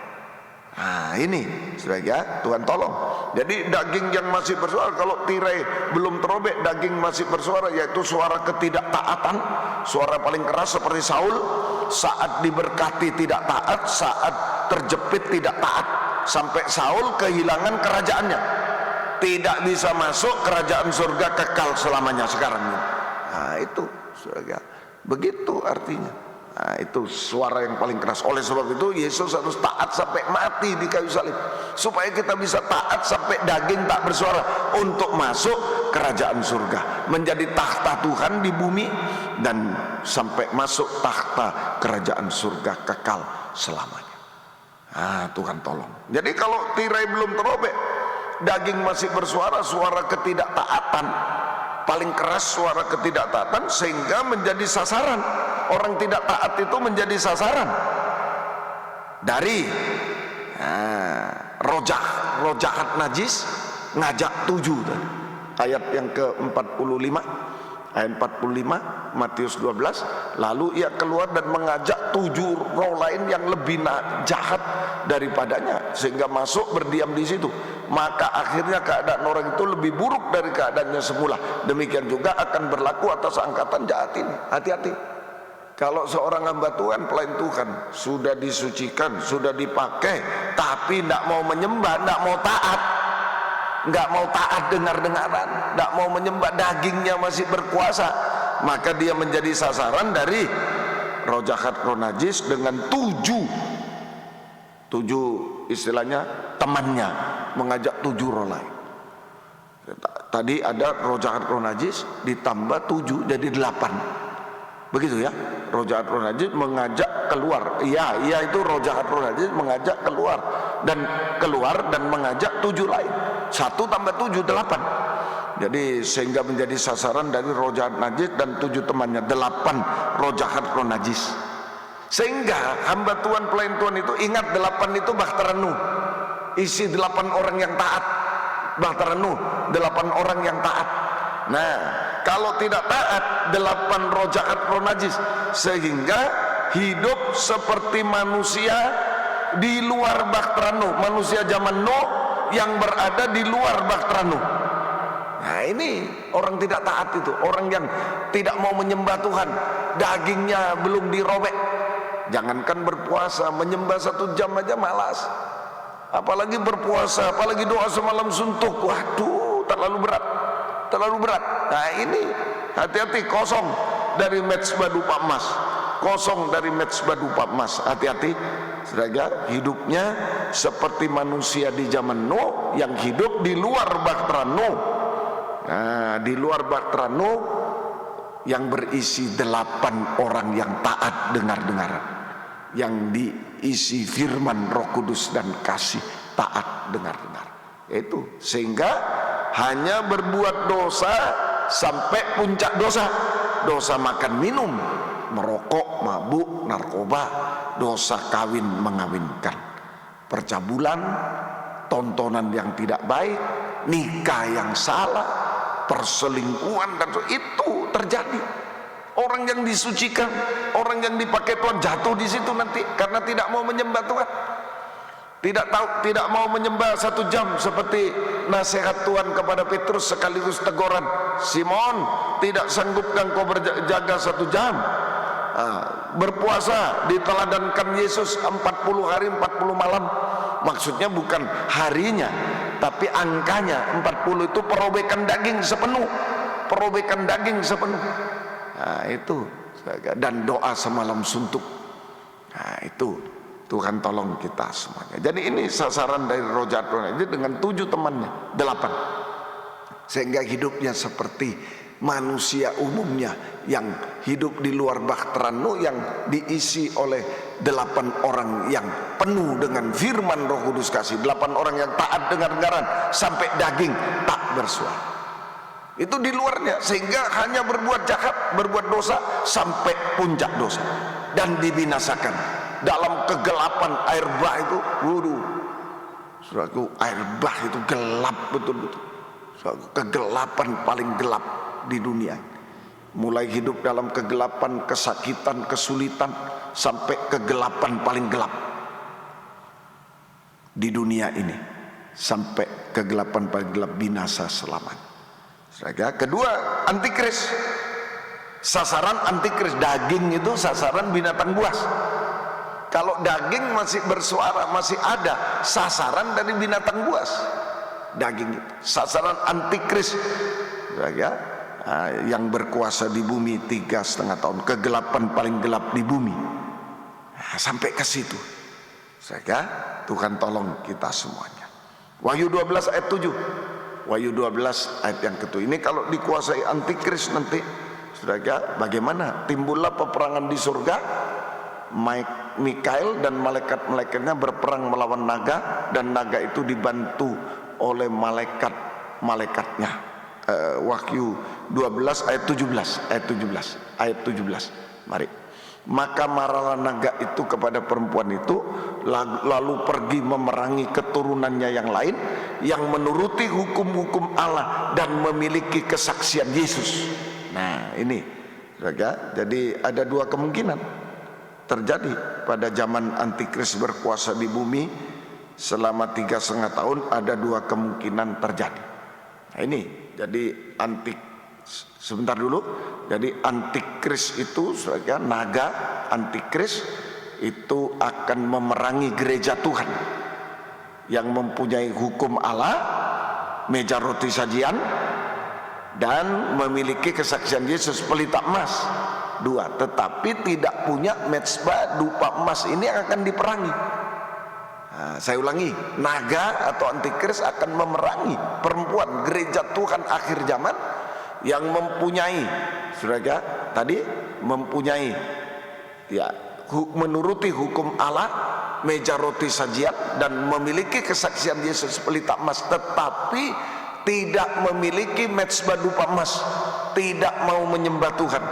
Nah, ini sebagai Tuhan tolong. Jadi daging yang masih bersuara, kalau tirai belum terobek, daging masih bersuara, yaitu suara ketidaktaatan, suara paling keras seperti Saul. Saat diberkati tidak taat, saat terjepit tidak taat, sampai Saul kehilangan kerajaannya, tidak bisa masuk kerajaan surga kekal selamanya sekarang ini. Nah, itu begitu artinya. Nah, itu suara yang paling keras. Oleh sebab itu Yesus harus taat sampai mati di kayu salib, supaya kita bisa taat sampai daging tak bersuara, untuk masuk kerajaan surga, menjadi tahta Tuhan di bumi, dan sampai masuk tahta kerajaan surga kekal selamanya. Tuhan tolong. Jadi kalau tirai belum terobek, daging masih bersuara, suara ketidaktaatan paling keras, suara ketidaktaatan, sehingga menjadi sasaran. Orang tidak taat itu menjadi sasaran dari roh jahat najis, ngajak 7 tadi. Ayat yang ke-45, ayat 45 Matius 12, lalu ia keluar dan mengajak 7 roh lain yang lebih jahat daripadanya, sehingga masuk berdiam di situ. Maka akhirnya keadaan orang itu lebih buruk dari keadaannya semula. Demikian juga akan berlaku atas angkatan jahat ini. Hati-hati. Kalau seorang hamba Tuhan, pelayan Tuhan, sudah disucikan, sudah dipakai, tapi tidak mau menyembah, tidak mau taat, nggak mau taat dengar-dengaran, nggak mau menyembah, dagingnya masih berkuasa, maka dia menjadi sasaran dari roh jahat, roh najis, dengan 7 istilahnya temannya, mengajak 7 roh lain. Tadi ada roh jahat, roh najis, ditambah 7 jadi 8. Begitu ya, roh jahat, roh najis mengajak keluar. Iya itu roh jahat, roh najis mengajak keluar dan mengajak 7 lain. 1 tambah 7 8. Jadi sehingga menjadi sasaran dari roh jahat najis dan 7 temannya, 8 roh jahat, roh najis. Sehingga hamba Tuhan, pelayan Tuhan itu ingat 8 itu Bahtera Nuh, isi 8 orang yang taat. Bahtera Nuh 8 orang yang taat. Nah, kalau tidak taat 8 roh jahat, roh najis, sehingga hidup seperti manusia di luar Bahtera Nuh, manusia zaman Nuh yang berada di luar Bahtera Nuh. Nah, ini orang tidak taat itu, orang yang tidak mau menyembah Tuhan, dagingnya belum dirobek. Jangankan berpuasa, menyembah 1 jam aja malas. apalagi berpuasa, apalagi doa semalam suntuk. Waduh, terlalu berat, terlalu berat. Nah ini hati-hati, kosong dari mezbah dupa emas, kosong dari mezbah dupa emas. Hati-hati, saudara, hidupnya seperti manusia di zaman Nuh yang hidup di luar bahtera Nuh. Nah, di luar bahtera Nuh yang berisi 8 orang yang taat dengar-dengaran, yang diisi firman Roh Kudus dan kasih, taat dengar-dengar. Itu sehingga hanya berbuat dosa sampai puncak dosa. Dosa makan minum, merokok, mabuk, narkoba, dosa kawin mengawinkan, percabulan, tontonan yang tidak baik, nikah yang salah, perselingkuhan, dan itu terjadi. Orang yang disucikan, orang yang dipakai Tuhan jatuh di situ nanti karena tidak mau menyembah Tuhan. Tidak mau menyembah 1 jam seperti nasihat Tuhan kepada Petrus sekaligus teguran, Simon, tidak sanggupkah engkau berjaga 1 jam? Berpuasa diteladankan Yesus 40 hari 40 malam. Maksudnya bukan harinya, tapi angkanya 40 itu perobekan daging sepenuh, perobekan daging sepenuh. Nah itu, dan doa semalam suntuk. Nah itu, Tuhan tolong kita semuanya. Jadi ini sasaran dari Rojatron ini dengan 7 temannya, 8, sehingga hidupnya seperti manusia umumnya yang hidup di luar bahtera Nuh, yang diisi oleh 8 orang yang penuh dengan firman Roh Kudus kasih, 8 orang yang taat dengar-dengaran sampai daging tak bersuara. Itu di luarnya, sehingga hanya berbuat jahat, berbuat dosa sampai puncak dosa dan dibinasakan dalam kegelapan air bah itu. Waduh, saudaraku, air bah itu gelap betul-betul. Kegelapan paling gelap di dunia. Mulai hidup dalam kegelapan, kesakitan, kesulitan, sampai kegelapan paling gelap di dunia ini, sampai kegelapan paling gelap, binasa selamanya. Kedua, antikris. Sasaran antikris, daging itu sasaran binatang buas. Kalau daging masih bersuara, masih ada, sasaran dari binatang buas. Daging itu sasaran antikris, yang berkuasa di bumi 3,5 tahun, kegelapan paling gelap di bumi. Sampai ke situ. Tuhan tolong kita semuanya. Wahyu 12 ayat 7. Wahyu 12 ayat yang ke-7. Ini kalau dikuasai antikris nanti, saudara, bagaimana? Timbullah peperangan di surga. Mikael dan malaikat-malaikatnya berperang melawan naga, dan naga itu dibantu oleh malaikat-malaikatnya. Wahyu 12 ayat 17, ayat 17. Mari. Maka marahlah naga itu kepada perempuan itu, lalu pergi memerangi keturunannya yang lain yang menuruti hukum-hukum Allah dan memiliki kesaksian Yesus. Nah ini, jadi ada 2 kemungkinan terjadi pada zaman antikris berkuasa di bumi selama 3,5 tahun. Ada 2 kemungkinan terjadi. Nah ini, jadi sebentar dulu. Jadi antikris itu, naga antikris itu akan memerangi gereja Tuhan yang mempunyai hukum Allah, meja roti sajian, dan memiliki kesaksian Yesus, pelita emas. 2, tetapi tidak punya mezbah dupa emas. Ini akan diperangi. Nah, saya ulangi, naga atau antikris akan memerangi perempuan, gereja Tuhan akhir zaman, yang mempunyai, saudara, tadi mempunyai, menuruti hukum Allah, meja roti sajian, dan memiliki kesaksian Yesus, pelita emas, tetapi tidak memiliki mezbah dupa emas, tidak mau menyembah Tuhan.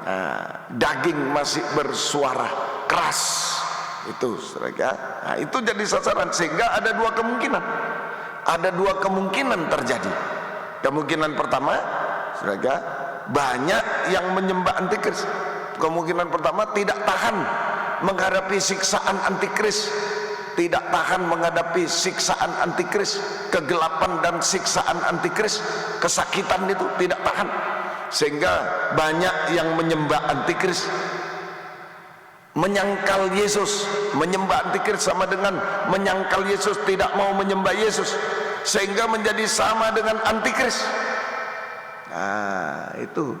Nah, daging masih bersuara keras. Itu, saudara. Nah, itu jadi sasaran, sehingga ada 2 kemungkinan. Ada 2 kemungkinan terjadi. Kemungkinan pertama, saudara, banyak yang menyembah antikris. Kemungkinan pertama, tidak tahan menghadapi siksaan antikris, tidak tahan menghadapi siksaan antikris, kegelapan dan siksaan antikris, kesakitan itu tidak tahan, sehingga banyak yang menyembah antikris. menyangkal Yesus. Menyembah antikris sama dengan menyangkal Yesus, tidak mau menyembah Yesus, sehingga menjadi sama dengan antikris. Nah, itu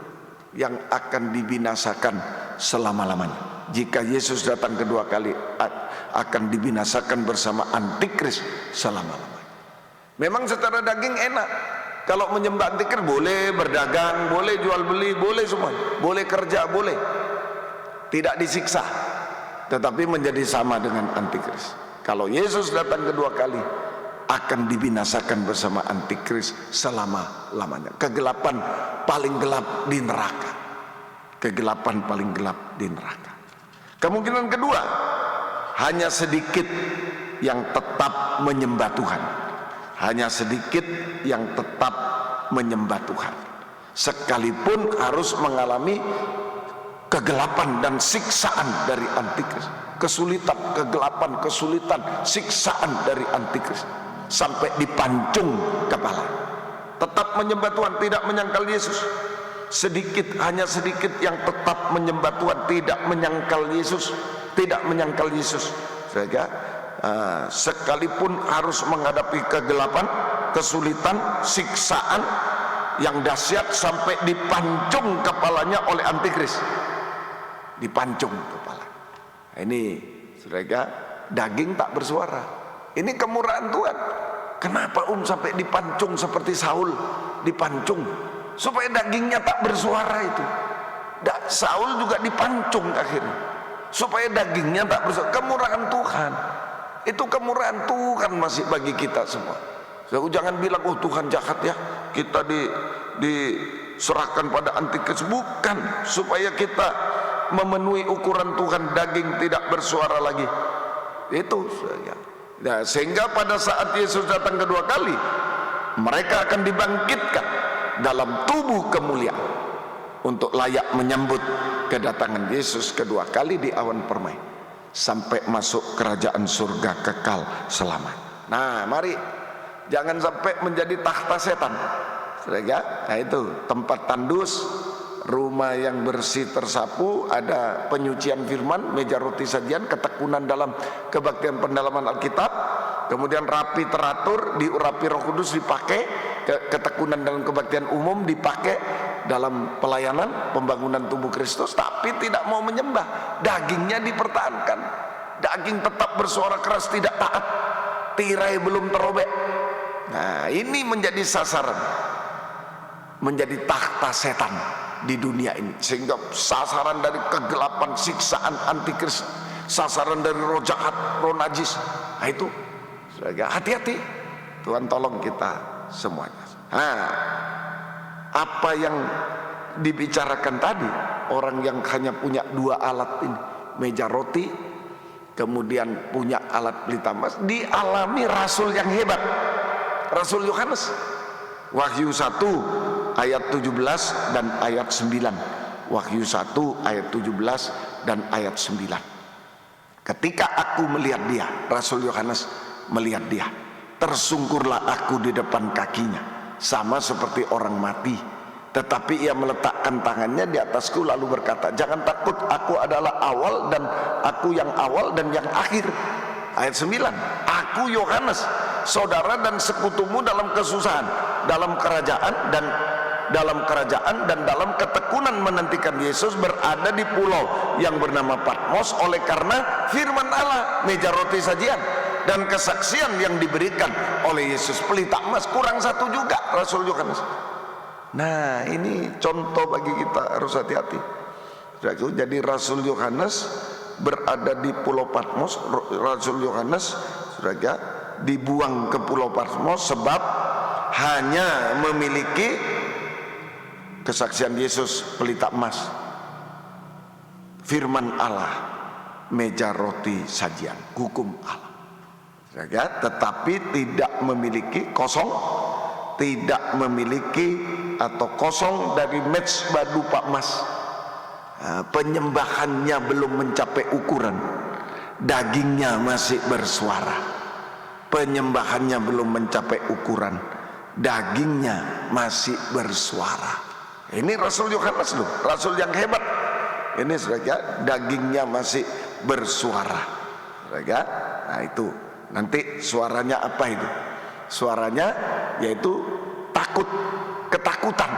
yang akan dibinasakan selama-lamanya. Jika Yesus datang kedua kali, akan dibinasakan bersama antikris selama-lamanya. Memang secara daging enak, kalau menyembah antikris boleh berdagang, boleh jual beli, boleh semua, boleh kerja, boleh, tidak disiksa. Tetapi menjadi sama dengan antikris. Kalau Yesus datang kedua kali, akan dibinasakan bersama antikris selama-lamanya. Kegelapan paling gelap di neraka. Kegelapan paling gelap di neraka. Kemungkinan kedua, hanya sedikit yang tetap menyembah Tuhan. Hanya sedikit yang tetap menyembah Tuhan, sekalipun harus mengalami kegelapan dan siksaan dari antikris. Kesulitan, kegelapan, kesulitan, siksaan dari antikris, sampai dipancung kepala. Tetap menyembah Tuhan, tidak menyangkal Yesus. Sedikit, hanya sedikit yang tetap menyembah Tuhan, tidak menyangkal Yesus, tidak menyangkal Yesus. Sehingga sekalipun harus menghadapi kegelapan, kesulitan, siksaan yang dahsyat, sampai dipancung kepalanya oleh antikris. Dipancung kepala. Ini saudara, daging tak bersuara. Ini kemurahan Tuhan. Kenapa sampai dipancung seperti Saul dipancung, supaya dagingnya tak bersuara itu. Saul juga dipancung akhirnya, supaya dagingnya tak bersuara. Kemurahan Tuhan. Itu kemurahan Tuhan masih bagi kita semua. So, jangan bilang, oh Tuhan jahat ya, kita diserahkan pada antikris. Bukan, supaya kita memenuhi ukuran Tuhan, daging tidak bersuara lagi. Itu saja. Nah, sehingga pada saat Yesus datang kedua kali, mereka akan dibangkitkan dalam tubuh kemuliaan untuk layak menyambut kedatangan Yesus kedua kali di awan permai, sampai masuk kerajaan surga kekal selamanya. Nah, mari jangan sampai menjadi tahta setan. Nah, itu tempat tandus, rumah yang bersih tersapu, ada penyucian firman, meja roti sajian, ketekunan dalam kebaktian pendalaman Alkitab, kemudian rapi teratur, diurapi Roh Kudus dipakai, ketekunan dalam kebaktian umum dipakai dalam pelayanan pembangunan tubuh Kristus. Tapi tidak mau menyembah, dagingnya dipertahankan. Daging tetap bersuara keras, tidak taat, tirai belum terobek. Nah, ini menjadi sasaran, menjadi tahta setan di dunia ini, sehingga sasaran dari kegelapan, siksaan antikris, sasaran dari roh jahat, roh najis. Nah, itu hati-hati. Tuhan tolong kita semuanya. Nah, apa yang dibicarakan tadi, orang yang hanya punya dua alat ini, meja roti, kemudian punya alat pelita emas, dialami rasul yang hebat, Rasul Yohanes. Wahyu 1 ayat 17 dan ayat 9. Wahyu 1 ayat 17 dan ayat 9. Ketika aku melihat dia, Rasul Yohanes melihat dia, tersungkurlah aku di depan kakinya, sama seperti orang mati. Tetapi ia meletakkan tangannya di atasku lalu berkata, jangan takut, aku adalah awal dan aku yang awal dan yang akhir. Ayat 9, aku Yohanes, saudara dan sekutumu dalam kesusahan, dalam kerajaan dan dalam ketekunan menantikan Yesus, berada di pulau yang bernama Patmos oleh karena firman Allah, meja roti sajian, dan kesaksian yang diberikan oleh Yesus. Pelita emas kurang satu juga Rasul Yohanes. Nah, ini contoh bagi kita, harus hati-hati. Jadi Rasul Yohanes berada di pulau Patmos. Rasul Yohanes dibuang ke pulau Patmos sebab hanya memiliki kesaksian Yesus, pelita emas, firman Allah, meja roti sajian, hukum Allah. Tetapi tidak memiliki tidak memiliki atau kosong dari mezbah dupa emas. Penyembahannya belum mencapai ukuran, dagingnya masih bersuara. Penyembahannya belum mencapai ukuran, dagingnya masih bersuara. Ini Rasul Yohanes loh, rasul yang hebat. Ini saudara, dagingnya masih bersuara. Saudara, nah itu nanti suaranya apa itu? Suaranya yaitu takut, ketakutan.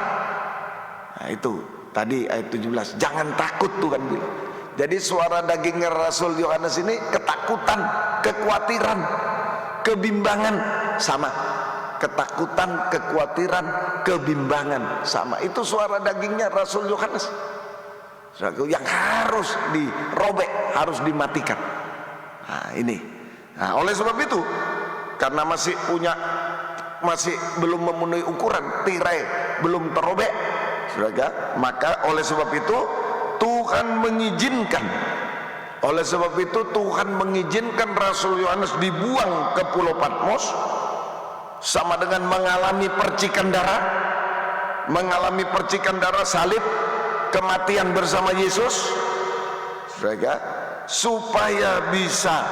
Nah itu tadi ayat 17, jangan takut Tuhan bilang. Jadi suara dagingnya Rasul Yohanes ini ketakutan, kekhawatiran, kebimbangan sama. Ketakutan, kekhawatiran, kebimbangan sama. Itu suara dagingnya Rasul Yohanes yang harus dirobek, harus dimatikan. Nah ini, nah, oleh sebab itu karena masih belum memenuhi ukuran, tirai belum terobek, saudara, maka oleh sebab itu Tuhan mengizinkan. Oleh sebab itu Tuhan mengizinkan Rasul Yohanes dibuang ke Pulau Patmos, sama dengan mengalami percikan darah, salib, kematian bersama Yesus, saudara, supaya bisa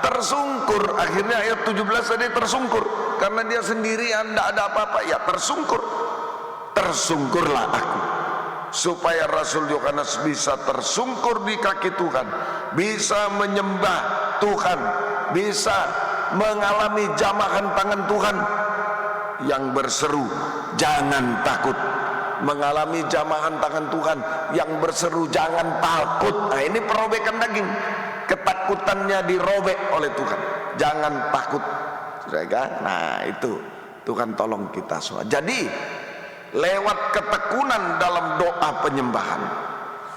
tersungkur. Akhirnya ayat 17 tadi tersungkur, karena dia sendirian, tidak ada apa-apa, ya tersungkur. Tersungkurlah aku, supaya Rasul Yohanes bisa tersungkur di kaki Tuhan, bisa menyembah Tuhan, bisa mengalami jamahan tangan Tuhan yang berseru, jangan takut. Mengalami jamahan tangan Tuhan yang berseru, jangan takut. Nah ini perobekan daging, ketakutannya dirobek oleh Tuhan, jangan takut, saudara. Nah itu Tuhan tolong kita semua. Jadi lewat ketekunan dalam doa penyembahan.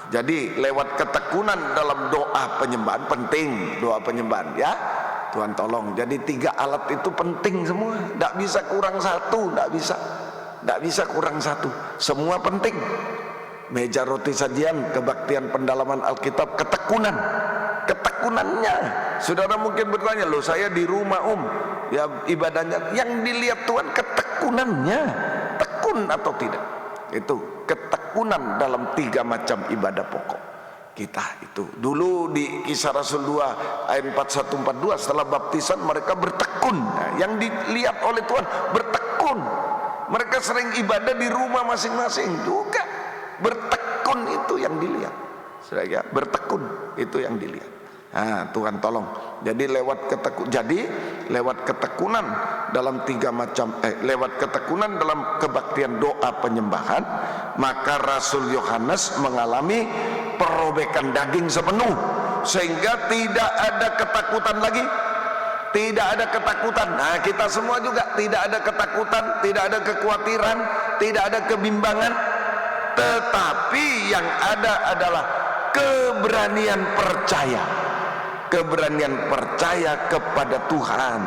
Jadi lewat ketekunan dalam doa penyembahan, penting doa penyembahan ya. Tuhan tolong. Jadi 3 alat itu penting semua, tidak bisa kurang satu, tidak bisa kurang satu, semua penting. Meja roti sajian, kebaktian pendalaman Alkitab, ketekunannya. Saudara mungkin bertanya, loh saya di rumah ya ibadahnya, yang dilihat Tuhan ketekunannya, tekun atau tidak. Itu ketekunan dalam 3 macam ibadah pokok kita. Itu dulu di Kisah Rasul 2 ayat 41-42, setelah baptisan mereka bertekun. Nah, yang dilihat oleh Tuhan bertekun. Mereka sering ibadah di rumah masing-masing juga, bertekun itu yang dilihat. Saudara, bertekun itu yang dilihat. Nah, Tuhan tolong. Jadi lewat ketekunan dalam 3 macam lewat ketekunan dalam kebaktian doa penyembahan, maka Rasul Yohanes mengalami perobekan daging sepenuh, sehingga tidak ada ketakutan lagi. Tidak ada ketakutan. Nah kita semua juga tidak ada ketakutan, tidak ada kekhawatiran, tidak ada kebimbangan. Tetapi yang ada adalah keberanian percaya. Keberanian percaya kepada Tuhan.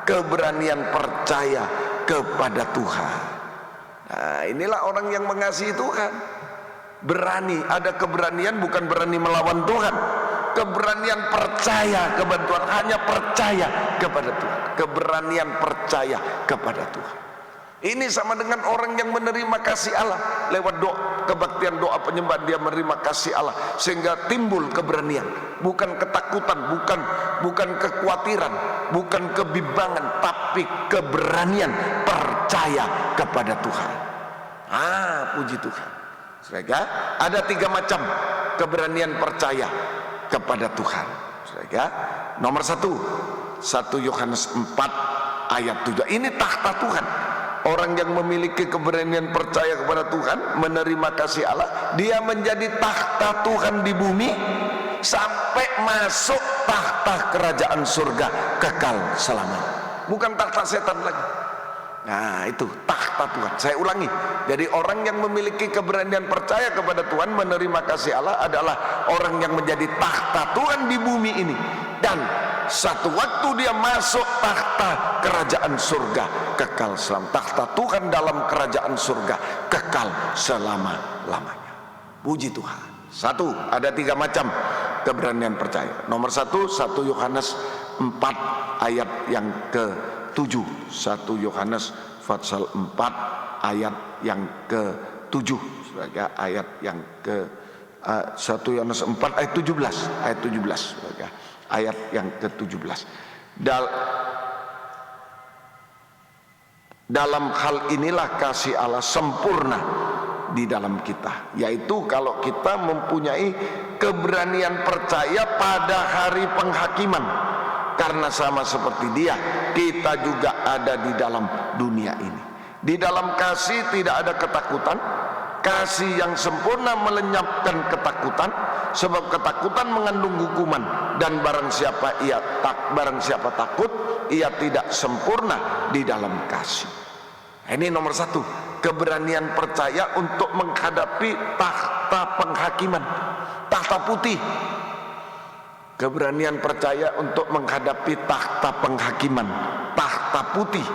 Keberanian percaya kepada Tuhan. Nah inilah orang yang mengasihi Tuhan. Berani, ada keberanian, bukan berani melawan Tuhan. Keberanian percaya kepada Tuhan, hanya percaya kepada Tuhan. Keberanian percaya kepada Tuhan. Ini sama dengan orang yang menerima kasih Allah lewat doa, kebaktian doa penyembahan, dia menerima kasih Allah sehingga timbul keberanian, bukan ketakutan, bukan kekhawatiran, bukan kebimbangan, tapi keberanian percaya kepada Tuhan. Puji Tuhan. Saudara, ada 3 macam keberanian percaya kepada Tuhan. Saudara, nomor 1 Yohanes 4 ayat 7. Ini takhta Tuhan. Orang yang memiliki keberanian percaya kepada Tuhan, menerima kasih Allah, dia menjadi takhta Tuhan di bumi sampai masuk takhta kerajaan surga kekal selamanya. Bukan takhta setan lagi. Nah itu takhta Tuhan. Saya ulangi, jadi orang yang memiliki keberanian percaya kepada Tuhan, menerima kasih Allah, adalah orang yang menjadi takhta Tuhan di bumi ini. Dan satu waktu dia masuk takhta kerajaan surga kekal selamanya. Takhta Tuhan dalam kerajaan surga kekal selama-lamanya. Puji Tuhan. 1, ada 3 macam keberanian percaya. Nomor 1 Yohanes 4 ayat yang ke-7. 1 Yohanes pasal 4 ayat yang ke-7. Sebagai ayat yang ke 1 Yohanes 4 ayat 17. Sebagai ayat yang ke-17. Dalam hal inilah kasih Allah sempurna di dalam kita, yaitu kalau kita mempunyai keberanian percaya pada hari penghakiman. Karena sama seperti dia, kita juga ada di dalam dunia ini. Di dalam kasih tidak ada ketakutan. Kasih yang sempurna melenyapkan ketakutan, sebab ketakutan mengandung hukuman, dan barang siapa takut, ia tidak sempurna di dalam kasih. Ini nomor satu, keberanian percaya untuk menghadapi takhta penghakiman, takhta putih. Keberanian percaya untuk menghadapi takhta penghakiman, takhta putih.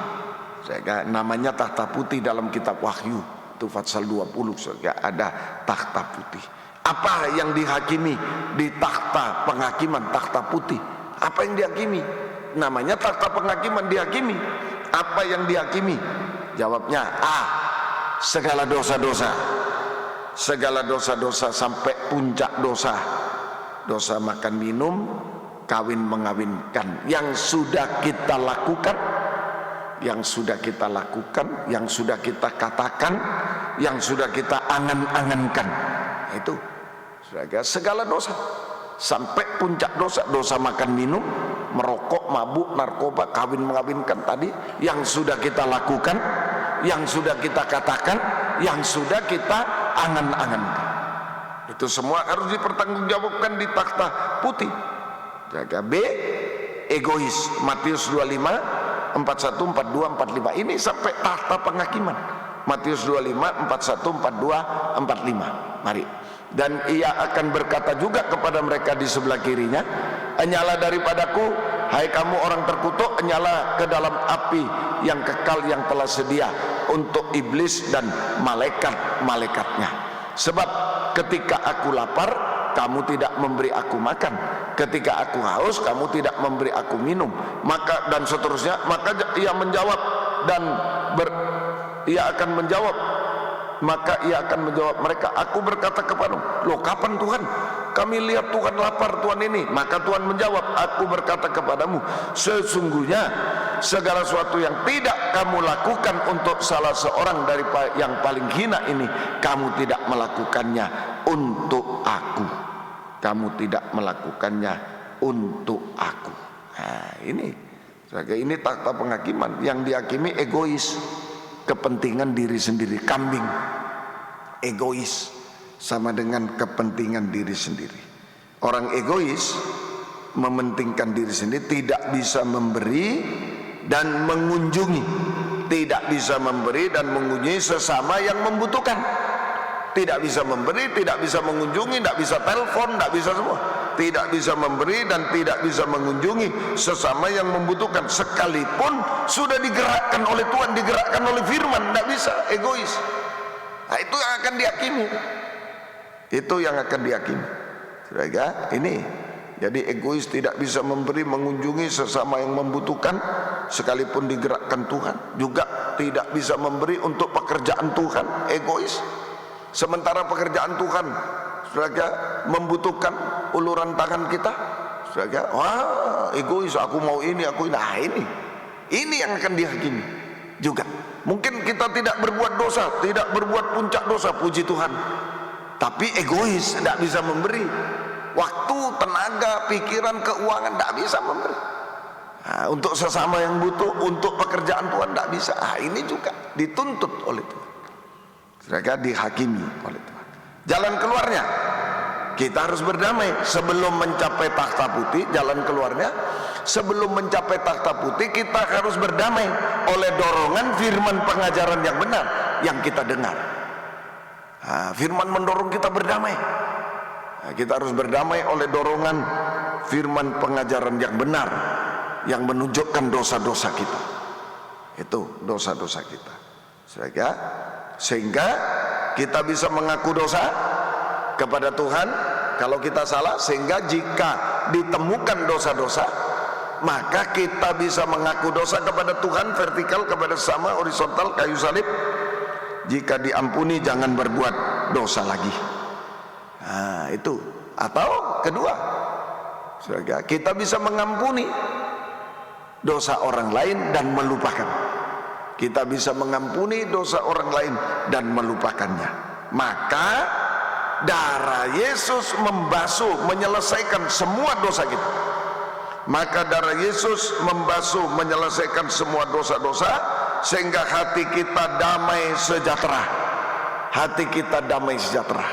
Namanya takhta putih dalam kitab Wahyu, itu pasal 20, ada takhta putih. Apa yang dihakimi di takhta penghakiman, takhta putih? Apa yang dihakimi? Namanya takhta penghakiman, dihakimi. Apa yang dihakimi? Jawabnya A, segala dosa-dosa. Segala dosa-dosa sampai puncak dosa. Dosa makan minum, kawin mengawinkan, yang sudah kita lakukan, yang sudah kita lakukan, yang sudah kita katakan, yang sudah kita angan-angankan. Itu segala dosa sampai puncak dosa. Dosa makan minum, merokok, mabuk, narkoba, kawin mengawinkan tadi, yang sudah kita lakukan, yang sudah kita katakan, yang sudah kita angan-angankan. Itu semua harus dipertanggungjawabkan di takhta putih. B, egois. Matius 25, 41, 42, 45. Ini sampai takhta penghakiman. Matius 25, 41, 42, 45. Mari. Dan ia akan berkata juga kepada mereka di sebelah kirinya, "Enyala daripadaku, hai kamu orang terkutuk, enyala ke dalam api yang kekal yang telah sedia untuk iblis dan malaikat-malaikatnya. Sebab ketika aku lapar, kamu tidak memberi aku makan. Ketika aku haus, kamu tidak memberi aku minum." Maka dan seterusnya. Maka ia menjawab Maka ia akan menjawab mereka, "Aku berkata kepadamu, loh kapan Tuhan? Kami lihat Tuhan lapar, Tuhan ini." Maka Tuhan menjawab, "Aku berkata kepadamu, sesungguhnya segala sesuatu yang tidak kamu lakukan untuk salah seorang dari yang paling hina ini, kamu tidak melakukannya untuk aku." Kamu tidak melakukannya untuk aku. Nah, ini takhta penghakiman. Yang dihakimi egois, kepentingan diri sendiri. Kambing, egois, sama dengan kepentingan diri sendiri. Orang egois mementingkan diri sendiri, tidak bisa memberi dan mengunjungi, tidak bisa memberi dan mengunjungi sesama yang membutuhkan. Tidak bisa memberi, tidak bisa mengunjungi, tidak bisa telepon, tidak bisa semua. Tidak bisa memberi dan tidak bisa mengunjungi sesama yang membutuhkan, sekalipun sudah digerakkan oleh Tuhan, digerakkan oleh firman, tidak bisa, egois. Nah, itu yang akan dihakimi. Itu yang akan dihakimi. Saudara, ini jadi egois, tidak bisa memberi, mengunjungi sesama yang membutuhkan, sekalipun digerakkan Tuhan. Juga tidak bisa memberi untuk pekerjaan Tuhan, egois. Sementara pekerjaan Tuhan, saudara, membutuhkan uluran tangan kita, saudara, wah egois, aku mau ini, aku ini. Nah, ini yang akan dihakimi juga. Mungkin kita tidak berbuat dosa, tidak berbuat puncak dosa, puji Tuhan, tapi egois, tidak bisa memberi waktu, tenaga, pikiran, keuangan, tidak bisa memberi. Nah, untuk sesama yang butuh, untuk pekerjaan Tuhan tidak bisa. Nah, ini juga dituntut oleh Tuhan. Mereka dihakimi oleh Tuhan. Jalan keluarnya, kita harus berdamai sebelum mencapai takhta putih. Jalan keluarnya, sebelum mencapai takhta putih, kita harus berdamai oleh dorongan firman pengajaran yang benar yang kita dengar. Nah, firman mendorong kita berdamai. Nah, kita harus berdamai oleh dorongan firman pengajaran yang benar yang menunjukkan dosa-dosa kita. Itu dosa-dosa kita. Sehingga kita bisa mengaku dosa kepada Tuhan kalau kita salah, sehingga jika ditemukan dosa-dosa, maka kita bisa mengaku dosa kepada Tuhan, vertikal kepada sesama, horizontal kayu salib. Jika diampuni, jangan berbuat dosa lagi. Nah, itu. Atau kedua, kita bisa mengampuni dosa orang lain dan melupakan. Kita bisa mengampuni dosa orang lain dan melupakannya. Maka darah Yesus membasuh, menyelesaikan semua dosa kita. Maka darah Yesus membasuh, menyelesaikan semua dosa-dosa, sehingga hati kita damai sejahtera. Hati kita damai sejahtera.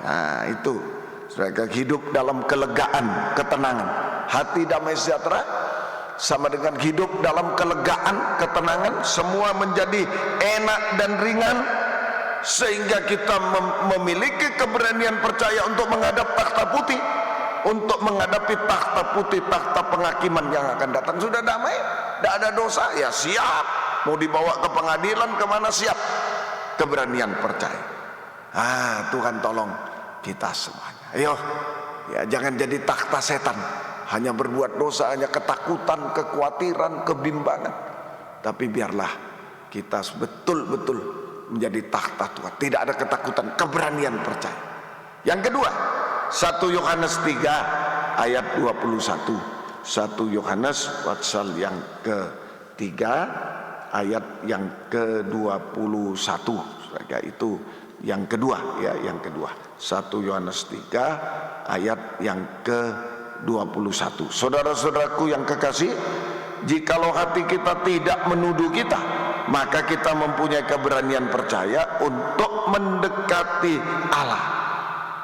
Nah itu, saudara, hidup dalam kelegaan, ketenangan. Hati damai sejahtera sama dengan hidup dalam kelegaan, ketenangan. Semua menjadi enak dan ringan, sehingga kita memiliki keberanian percaya untuk menghadap takhta putih, untuk menghadapi takhta putih, takhta penghakiman yang akan datang. Sudah damai, tidak ada dosa, ya siap. Mau dibawa ke pengadilan kemana, siap. Keberanian percaya. Tuhan tolong kita semuanya. Ayo, ya jangan jadi takhta setan, hanya berbuat dosa, hanya ketakutan, kekhawatiran, kebimbangan. Tapi biarlah kita betul-betul menjadi takhta Tuhan. Tidak ada ketakutan, keberanian percaya. Yang kedua, 1 Yohanes 3 ayat 21. 1 Yohanes pasal yang ketiga ayat yang ke-21. Itu yang kedua, ya, yang kedua. 1 Yohanes 3 ayat yang ke-21. Saudara-saudaraku yang kekasih, jikalau hati kita tidak menuduh kita, maka kita mempunyai keberanian percaya untuk mendekati Allah.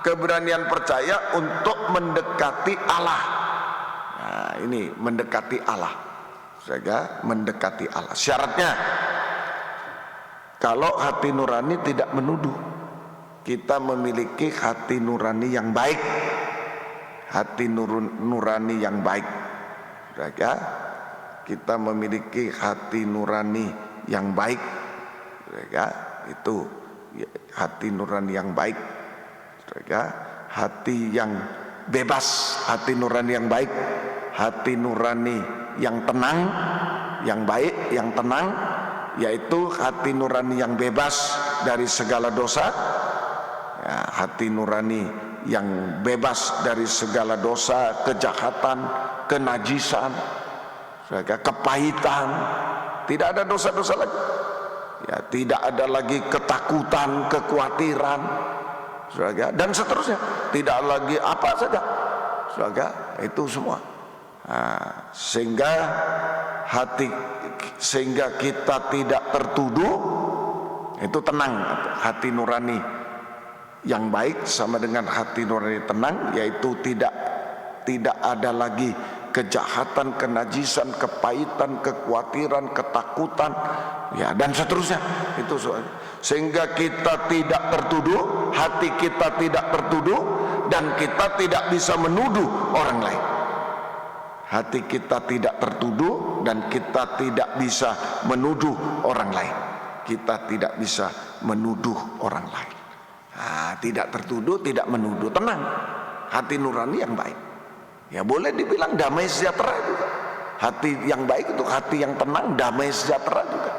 Keberanian percaya untuk mendekati Allah. Nah, ini mendekati Allah. Saudara, mendekati Allah. Syaratnya, kalau hati nurani tidak menuduh, kita memiliki hati nurani yang baik. Hati nurani yang baik. Saudara, kita memiliki hati nurani yang baik. Saudara, itu hati nurani yang baik. Saudara, hati yang bebas, hati nurani yang baik, hati nurani yang tenang, yang baik, yang tenang, yaitu hati nurani yang bebas dari segala dosa. Ya, hati nurani yang bebas dari segala dosa, kejahatan, kenajisan, kepahitan. Tidak ada dosa-dosa lagi. Ya, tidak ada lagi ketakutan, kekhawatiran, dan seterusnya. Tidak lagi apa saja, itu semua. Sehingga kita tidak tertuduh. Itu tenang. Hati nurani yang baik sama dengan hati nurani tenang, yaitu tidak ada lagi kejahatan, kenajisan, kepahitan, kekhawatiran, ketakutan, ya, dan seterusnya. Itu soalnya. Sehingga kita tidak tertuduh, hati kita tidak tertuduh, dan kita tidak bisa menuduh orang lain. Hati kita tidak tertuduh dan kita tidak bisa menuduh orang lain. Kita tidak bisa menuduh orang lain. Tidak tertuduh, tidak menuduh, tenang. Hati nurani yang baik. Ya boleh dibilang damai sejahtera juga. Hati yang baik itu hati yang tenang, damai sejahtera juga.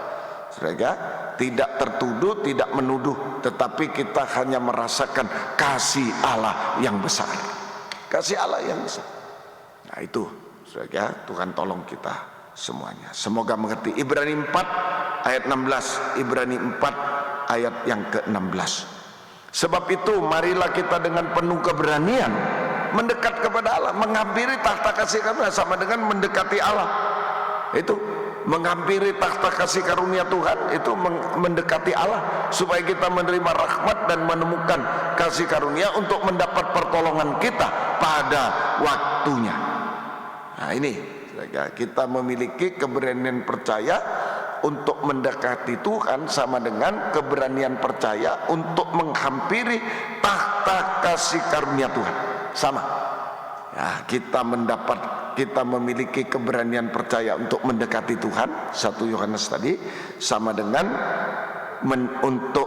Saudara, tidak tertuduh, tidak menuduh, tetapi kita hanya merasakan kasih Allah yang besar. Kasih Allah yang besar. Nah itu, saudara, Tuhan tolong kita semuanya. Semoga mengerti. Ibrani 4 ayat 16. Ibrani 4 ayat yang ke-16. Sebab itu marilah kita dengan penuh keberanian mendekat kepada Allah, menghampiri takhta kasih karunia, sama dengan mendekati Allah. Itu menghampiri takhta kasih karunia Tuhan, itu mendekati Allah, supaya kita menerima rahmat dan menemukan kasih karunia untuk mendapat pertolongan kita pada waktunya. Nah ini, kita memiliki keberanian percaya untuk mendekati Tuhan, sama dengan keberanian percaya untuk menghampiri takhta kasih karunia Tuhan. Sama. Ya, kita memiliki keberanian percaya untuk mendekati Tuhan, 1 Yohanes tadi, sama dengan untuk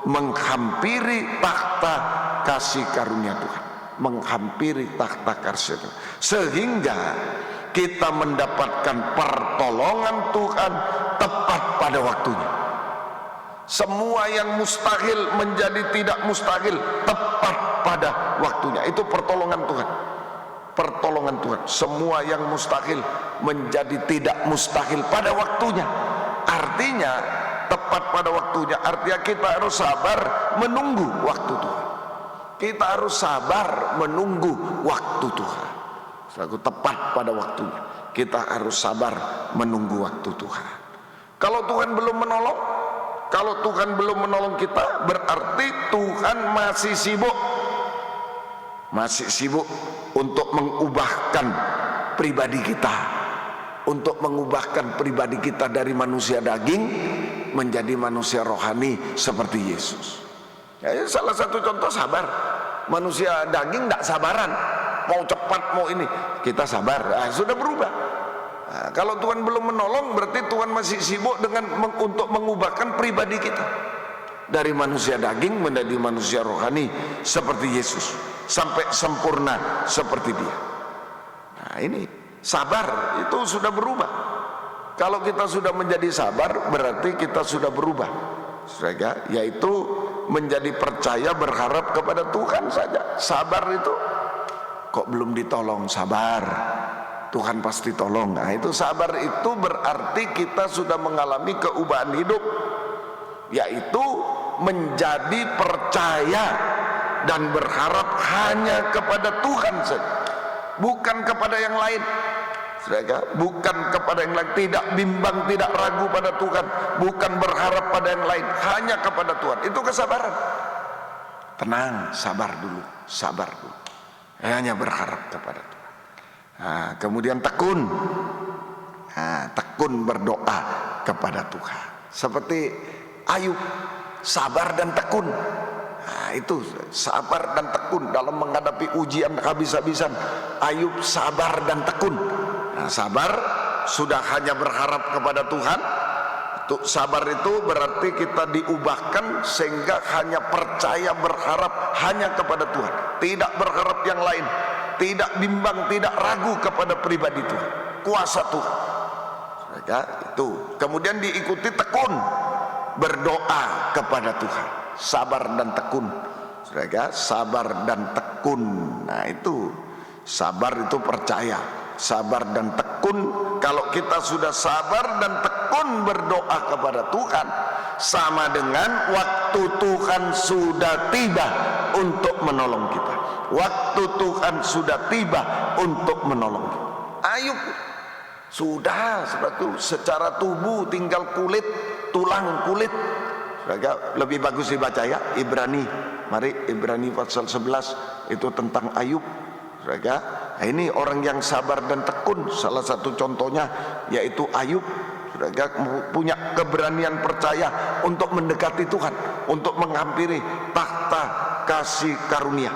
menghampiri takhta kasih karunia Tuhan. Menghampiri takhta kasih Tuhan. Sehingga kita mendapatkan pertolongan Tuhan tepat pada waktunya. Semua yang mustahil menjadi tidak mustahil tepat pada waktunya. Itu pertolongan Tuhan. Pertolongan Tuhan. Semua yang mustahil menjadi tidak mustahil pada waktunya. Artinya tepat pada waktunya. Artinya kita harus sabar menunggu waktu Tuhan. Kita harus sabar menunggu waktu Tuhan. Saudaraku, tepat pada waktunya. Kita harus sabar menunggu waktu Tuhan. Kalau Tuhan belum menolong, kalau Tuhan belum menolong kita, berarti Tuhan masih sibuk. Masih sibuk untuk mengubahkan pribadi kita, untuk mengubahkan pribadi kita dari manusia daging menjadi manusia rohani seperti Yesus. Ya, salah satu contoh sabar. Manusia daging tidak sabaran, mau cepat mau ini, kita sabar, sudah berubah. Nah, kalau Tuhan belum menolong, berarti Tuhan masih sibuk dengan untuk mengubahkan pribadi kita dari manusia daging menjadi manusia rohani seperti Yesus, sampai sempurna seperti Dia. Nah, ini sabar itu sudah berubah. Kalau kita sudah menjadi sabar, berarti kita sudah berubah, saudara, yaitu menjadi percaya, berharap kepada Tuhan saja. Sabar itu, kok belum ditolong, sabar, Tuhan pasti tolong. Nah, itu sabar itu berarti kita sudah mengalami keubahan hidup, yaitu menjadi percaya dan berharap hanya kepada Tuhan saja, bukan kepada yang lain. Bukan kepada yang lain, tidak bimbang, tidak ragu pada Tuhan, bukan berharap pada yang lain, hanya kepada Tuhan. Itu kesabaran. Tenang, sabar dulu, sabar dulu, hanya berharap kepada Tuhan. Nah, kemudian tekun. Nah, tekun berdoa kepada Tuhan, seperti Ayub, sabar dan tekun. Nah, itu sabar dan tekun dalam menghadapi ujian habis-habisan. Ayub sabar dan tekun. Nah, sabar sudah hanya berharap kepada Tuhan. Sabar itu berarti kita diubahkan sehingga hanya percaya, berharap hanya kepada Tuhan, tidak berharap yang lain, tidak bimbang, tidak ragu kepada pribadi Tuhan, kuasa Tuhan. Ya, itu. Kemudian diikuti tekun, berdoa kepada Tuhan, sabar dan tekun. Ya, sabar dan tekun. Nah, itu sabar itu percaya, sabar dan tekun. Kalau kita sudah sabar dan tekun berdoa kepada Tuhan, sama dengan waktu Tuhan sudah tiba untuk menolong kita. Waktu Tuhan sudah tiba untuk menolong kita. Ayub sudah secara tubuh tinggal kulit, tulang kulit. Lebih bagus dibaca ya, Ibrani. Mari Ibrani pasal 11 itu tentang Ayub. Nah, ini orang yang sabar dan tekun. Salah satu contohnya yaitu Ayub, punya keberanian percaya untuk mendekati Tuhan, untuk menghampiri takhta kasih karunia.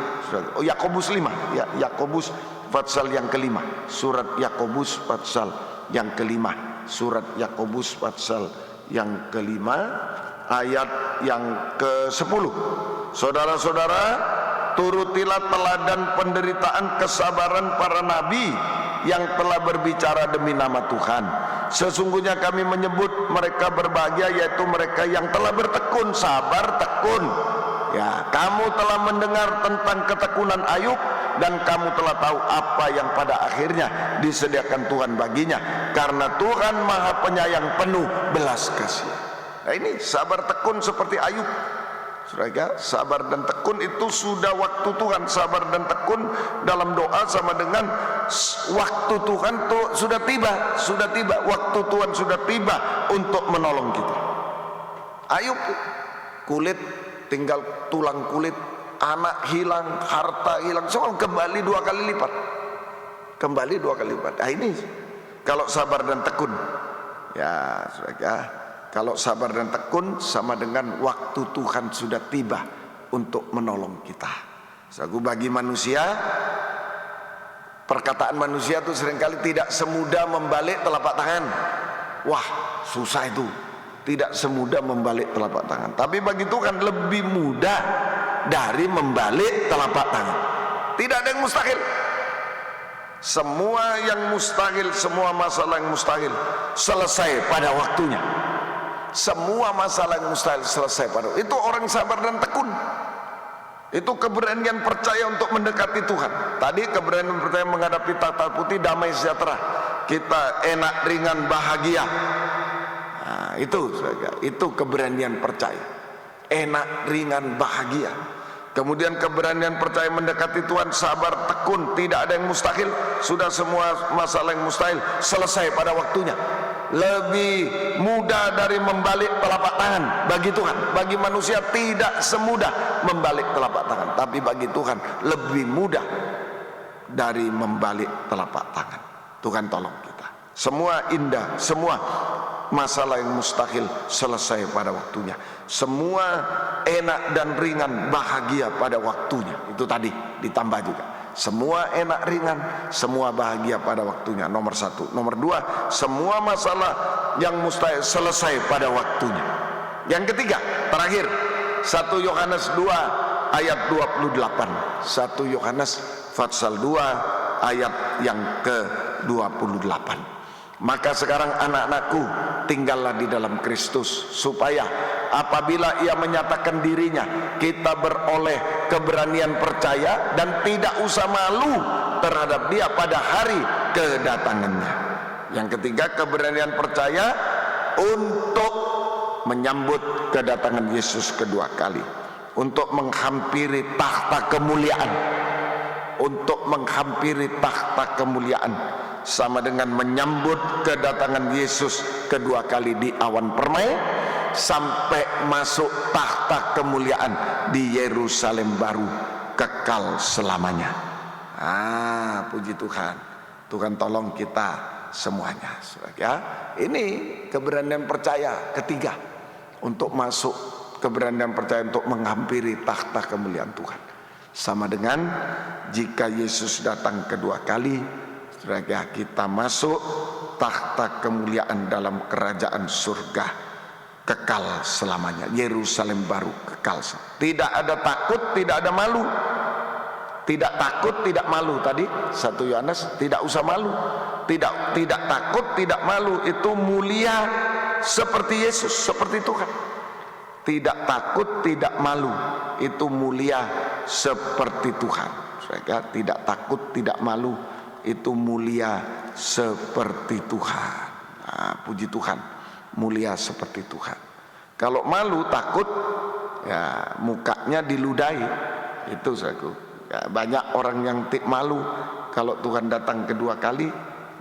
Yakobus 5 ya, Yakobus pasal yang kelima, surat Yakobus pasal yang kelima, surat Yakobus pasal yang kelima ayat yang ke-10. Saudara-saudara, turutilah teladan penderitaan kesabaran para nabi yang telah berbicara demi nama Tuhan. Sesungguhnya kami menyebut mereka berbahagia, yaitu mereka yang telah bertekun, sabar, tekun. Ya, kamu telah mendengar tentang ketekunan Ayub, dan kamu telah tahu apa yang pada akhirnya disediakan Tuhan baginya, karena Tuhan Maha Penyayang, penuh belas kasihan. Nah, ini sabar tekun seperti Ayub. Saudara, sabar dan tekun itu sudah waktu Tuhan. Sabar dan tekun dalam doa sama dengan waktu Tuhan sudah tiba, waktu Tuhan sudah tiba untuk menolong kita. Ayub, kulit tinggal tulang kulit, anak hilang, harta hilang, semua kembali 2 kali lipat, kembali 2 kali lipat. Nah, ini kalau sabar dan tekun ya, saudara. Kalau sabar dan tekun sama dengan waktu Tuhan sudah tiba untuk menolong kita. Bagi manusia, perkataan manusia itu seringkali tidak semudah membalik telapak tangan. Wah, susah itu. Tidak semudah membalik telapak tangan. Tapi bagi Tuhan lebih mudah dari membalik telapak tangan. Tidak ada yang mustahil. Semua yang mustahil, semua masalah yang mustahil selesai pada waktunya. Semua masalah yang mustahil selesai pada itu. Orang sabar dan tekun. Itu keberanian percaya untuk mendekati Tuhan. Tadi keberanian percaya menghadapi tahta putih, damai sejahtera. Kita enak, ringan, bahagia. Nah, Itu keberanian percaya. Enak, ringan, bahagia. Kemudian keberanian percaya mendekati Tuhan, sabar, tekun, tidak ada yang mustahil. Sudah semua masalah yang mustahil selesai pada waktunya. Lebih mudah dari membalik telapak tangan bagi Tuhan. Bagi manusia tidak semudah membalik telapak tangan, tapi bagi Tuhan lebih mudah dari membalik telapak tangan. Tuhan tolong kita. Semua indah, semua masalah yang mustahil selesai pada waktunya. Semua enak dan ringan, bahagia pada waktunya. Itu tadi ditambah juga. Semua enak ringan, semua bahagia pada waktunya. Nomor satu. Nomor dua, semua masalah yang mustahil selesai pada waktunya. Yang ketiga, terakhir, 1 Yohanes 2 ayat 28. 1 Yohanes pasal 2 ayat yang ke-28. Maka sekarang anak-anakku, tinggallah di dalam Kristus, supaya apabila ia menyatakan dirinya, kita beroleh keberanian percaya dan tidak usah malu terhadap dia pada hari kedatangannya. Yang ketiga, keberanian percaya untuk menyambut kedatangan Yesus kedua kali, untuk menghampiri takhta kemuliaan. Untuk menghampiri takhta kemuliaan sama dengan menyambut kedatangan Yesus kedua kali di awan permai, sampai masuk takhta kemuliaan di Yerusalem baru kekal selamanya. Puji Tuhan. Tuhan tolong kita semuanya. Ya, ini keberanian percaya ketiga, untuk masuk, keberanian percaya untuk menghampiri takhta kemuliaan Tuhan. Sama dengan jika Yesus datang kedua kali, kita masuk takhta kemuliaan dalam kerajaan surga kekal selamanya, Yerusalem baru kekal. Tidak ada takut, tidak ada malu. Tidak takut, tidak malu. Tadi 1 Yohanes, tidak usah malu. Tidak takut, tidak malu. Itu mulia seperti Yesus, seperti Tuhan. Tidak takut, tidak malu, itu mulia seperti Tuhan. Tidak takut, tidak malu, itu mulia seperti Tuhan. Puji Tuhan, mulia seperti Tuhan. Kalau malu, takut, ya mukanya diludahi. Itu ya, banyak orang yang malu kalau Tuhan datang kedua kali.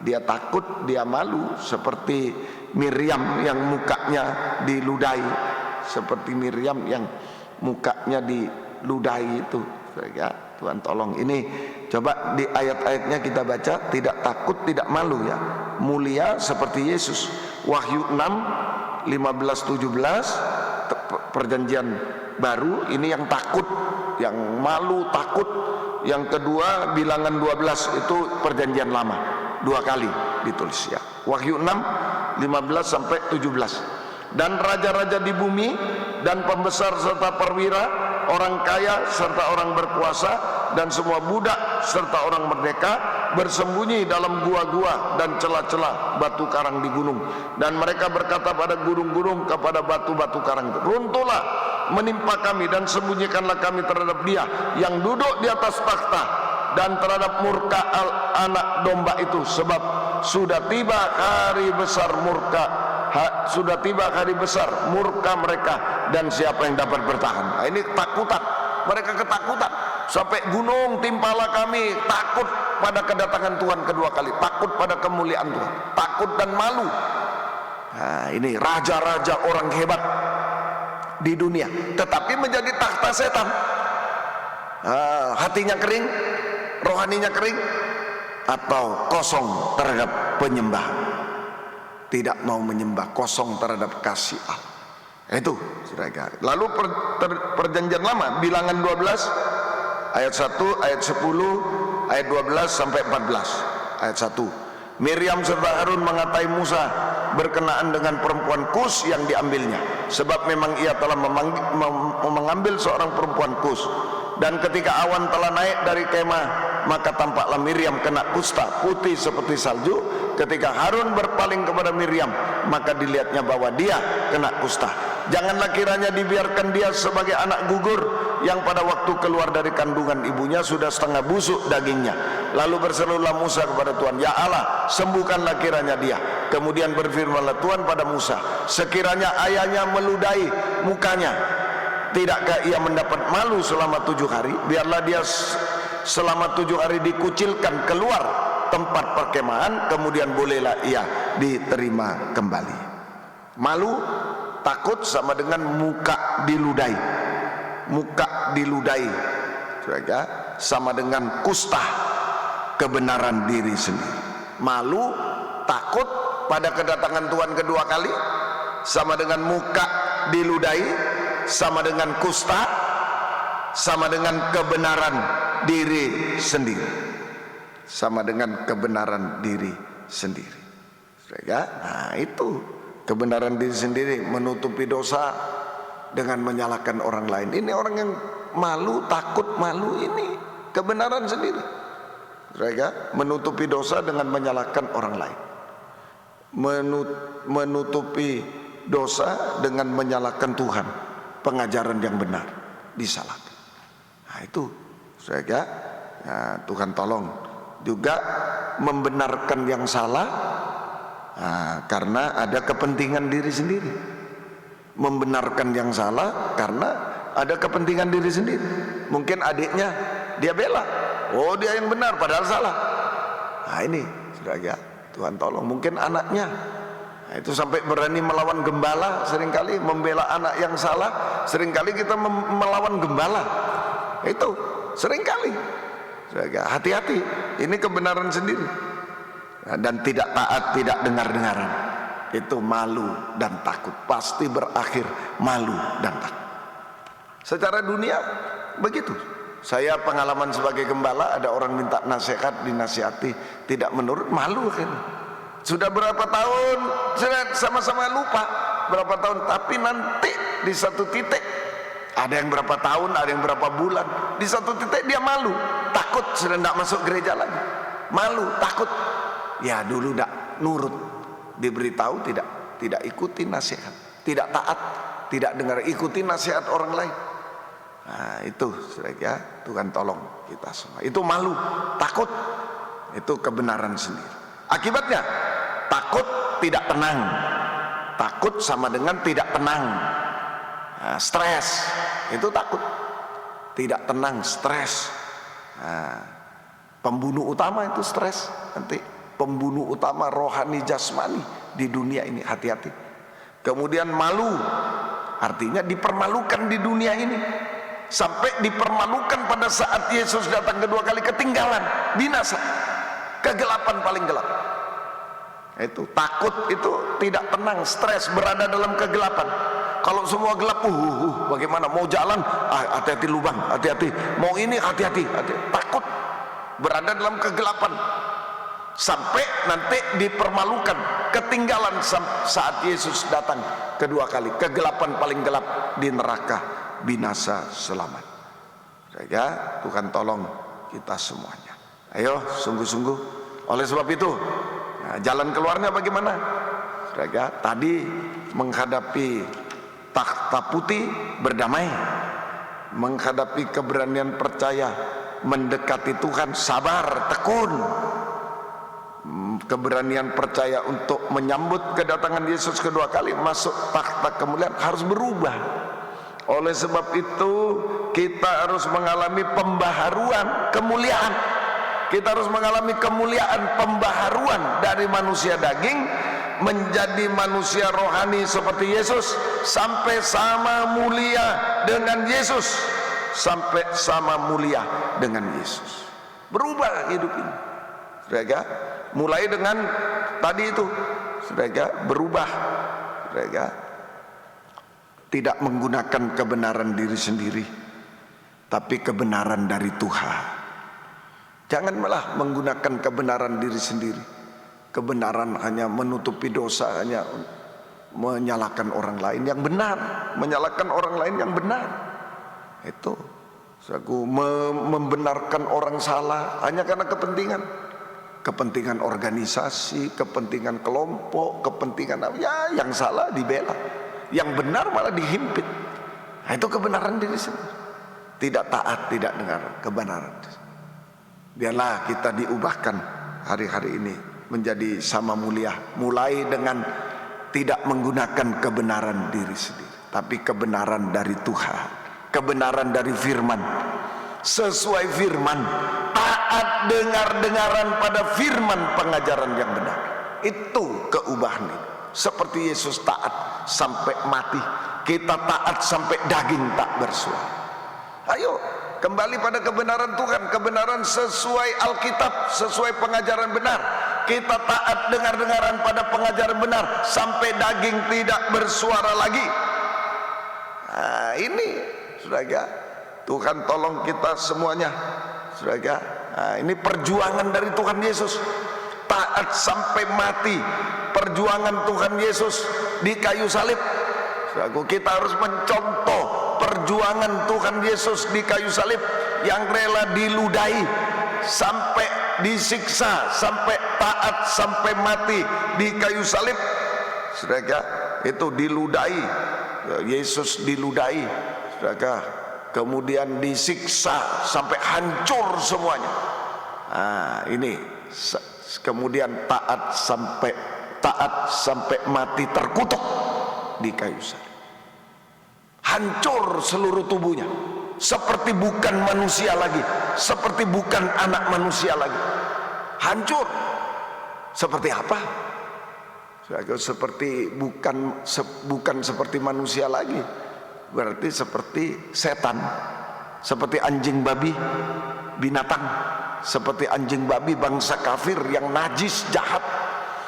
Dia takut, dia malu, seperti Miriam yang mukanya diludahi. Seperti Miriam yang mukanya diludahi itu. Ya, Tuhan tolong. Ini coba di ayat-ayatnya kita baca. Tidak takut, tidak malu, ya. Mulia seperti Yesus. Wahyu 6 15-17, perjanjian baru. Ini yang takut, yang malu, takut. Yang kedua Bilangan 12, itu perjanjian lama, 2 kali ditulis, ya. Wahyu 6 15-17. Dan raja-raja di bumi, dan pembesar serta perwira, orang kaya serta orang berkuasa, dan semua budak serta orang merdeka bersembunyi dalam gua-gua dan celah-celah batu karang di gunung. Dan mereka berkata pada gunung-gunung, kepada batu-batu karang itu, runtuhlah menimpa kami, dan sembunyikanlah kami terhadap Dia yang duduk di atas takhta, dan terhadap murka anak domba itu, sebab sudah tiba hari besar murka. Sudah tiba hari besar murka mereka, dan siapa yang dapat bertahan? Nah, ini ketakutan, mereka ketakutan. Sampai gunung timpalah kami, takut pada kedatangan Tuhan kedua kali, takut pada kemuliaan Tuhan, takut dan malu. Nah, ini raja-raja orang hebat di dunia, tetapi menjadi takhta setan. Hatinya kering, rohaninya kering, atau kosong terhadap penyembahan. Tidak mau menyembah, kosong terhadap kasih Allah. Itu, saudara. Lalu perjanjian lama, Bilangan 12 ayat 1, ayat 10, ayat 12 sampai 14. Ayat 1. Miriam serta Harun mengatai Musa berkenaan dengan perempuan Kus yang diambilnya, sebab memang ia telah mengambil seorang perempuan Kus. Dan ketika awan telah naik dari kemah, maka tampaklah Miriam kena kusta putih seperti salju. Ketika Harun berpaling kepada Miriam, maka dilihatnya bahwa dia kena kusta. Janganlah kiranya dibiarkan dia sebagai anak gugur yang pada waktu keluar dari kandungan ibunya sudah setengah busuk dagingnya. Lalu berserulah Musa kepada Tuhan, ya Allah, sembuhkanlah kiranya dia. Kemudian berfirmanlah Tuhan pada Musa, sekiranya ayahnya meludahi mukanya, tidakkah ia mendapat malu selama 7 hari? Biarlah dia selama 7 hari dikucilkan keluar tempat perkemahan, kemudian bolehlah ia diterima kembali. Malu, takut sama dengan muka diludahi. Muka diludahi, saudara, sama dengan kusta kebenaran diri sendiri. Malu, takut pada kedatangan Tuhan kedua kali, sama dengan muka diludahi, sama dengan kusta, sama dengan kebenaran diri sendiri, sama dengan kebenaran diri sendiri. Nah, itu kebenaran diri sendiri, menutupi dosa dengan menyalahkan orang lain. Ini orang yang malu, takut, malu, ini kebenaran sendiri. Menutupi dosa dengan menyalahkan orang lain, menutupi dosa dengan menyalahkan Tuhan, pengajaran yang benar disalahkan. Nah, itu saudara, nah, Tuhan tolong juga membenarkan yang salah, nah, karena ada kepentingan diri sendiri. Membenarkan yang salah karena ada kepentingan diri sendiri. Mungkin adiknya dia bela, oh dia yang benar padahal salah. Nah ini saudara, Tuhan tolong. Mungkin anaknya, nah, itu sampai berani melawan gembala, seringkali membela anak yang salah. Seringkali kita melawan gembala, itu seringkali. Hati-hati, ini kebenaran sendiri. Nah, dan tidak taat, tidak dengar-dengaran, itu malu dan takut, pasti berakhir malu dan takut. Secara dunia begitu. Saya pengalaman sebagai gembala, ada orang minta nasihat, dinasihati, tidak menurut, malu kan. Sudah berapa tahun, sama-sama lupa berapa tahun, tapi nanti di satu titik, ada yang berapa tahun, ada yang berapa bulan, di satu titik dia malu, takut, sudah tidak masuk gereja lagi, malu, takut. Ya dulu tidak nurut, diberitahu tidak ikuti nasihat, tidak taat, tidak dengar, ikuti nasihat orang lain. Nah itu saudara, Tuhan tolong kita semua. Itu malu, takut, itu kebenaran sendiri. Akibatnya takut, tidak tenang. Takut sama dengan tidak tenang. Nah, stres, itu takut, tidak tenang, stres. Nah, pembunuh utama itu stres. Nanti pembunuh utama rohani jasmani di dunia ini, hati-hati. Kemudian malu, artinya dipermalukan di dunia ini, sampai dipermalukan pada saat Yesus datang kedua kali, ketinggalan, binasa, kegelapan paling gelap. Itu takut, itu tidak tenang, stres, berada dalam kegelapan. Kalau semua gelap, bagaimana mau jalan, hati-hati lubang, hati-hati, mau ini hati-hati, takut, berada dalam kegelapan, sampai nanti dipermalukan, ketinggalan saat Yesus datang kedua kali, kegelapan paling gelap di neraka, binasa selamat. Ya, Tuhan tolong kita semuanya. Ayo sungguh-sungguh. Oleh sebab itu, nah, jalan keluarnya bagaimana? Ya, tadi menghadapi takhta putih, berdamai, menghadapi keberanian percaya, mendekati Tuhan, sabar, tekun, keberanian percaya untuk menyambut kedatangan Yesus kedua kali, masuk takhta kemuliaan, harus berubah. Oleh sebab itu kita harus mengalami pembaharuan kemuliaan. Kita harus mengalami kemuliaan, pembaharuan dari manusia daging menjadi manusia rohani seperti Yesus, sampai sama mulia dengan Yesus, sampai sama mulia dengan Yesus. Berubah hidup ini, saudara. Mulai dengan tadi itu, saudara, berubah, saudara. Tidak menggunakan kebenaran diri sendiri, tapi kebenaran dari Tuhan. Jangan malah menggunakan kebenaran diri sendiri. Kebenaran hanya menutupi dosa, hanya menyalahkan orang lain yang benar, menyalahkan orang lain yang benar. Itu aku membenarkan orang salah hanya karena kepentingan organisasi, kepentingan kelompok, kepentingan ya, yang salah dibela, yang benar malah dihimpit. Nah, itu kebenaran diri sendiri. Tidak taat, tidak dengar kebenaran. Biarlah kita diubahkan hari-hari ini menjadi sama mulia, mulai dengan tidak menggunakan kebenaran diri sendiri, tapi kebenaran dari Tuhan, kebenaran dari firman. Sesuai firman, taat dengar-dengaran pada firman pengajaran yang benar. Itu keubahan ini. Seperti Yesus taat sampai mati, kita taat sampai daging tak bersuara. Ayo kembali pada kebenaran Tuhan, kebenaran sesuai Alkitab, sesuai pengajaran benar. Kita taat dengar-dengaran pada pengajaran benar sampai daging tidak bersuara lagi. Nah, ini saudara, Tuhan tolong kita semuanya, saudara. Nah, ini perjuangan dari Tuhan Yesus, taat sampai mati, perjuangan Tuhan Yesus di kayu salib. Saudara, kita harus mencontoh perjuangan Tuhan Yesus di kayu salib, yang rela diludahi sampai disiksa, sampai taat sampai mati di kayu salib. Saudara, itu diludahi, Yesus diludahi, saudara. Kemudian disiksa sampai hancur semuanya. Nah, ini kemudian taat sampai mati, terkutuk di kayu salib. Hancur seluruh tubuhnya, seperti bukan manusia lagi, seperti bukan anak manusia lagi. Hancur. Seperti apa? Seperti bukan seperti manusia lagi. Berarti seperti setan, seperti anjing babi, binatang, seperti anjing babi, bangsa kafir yang najis, jahat,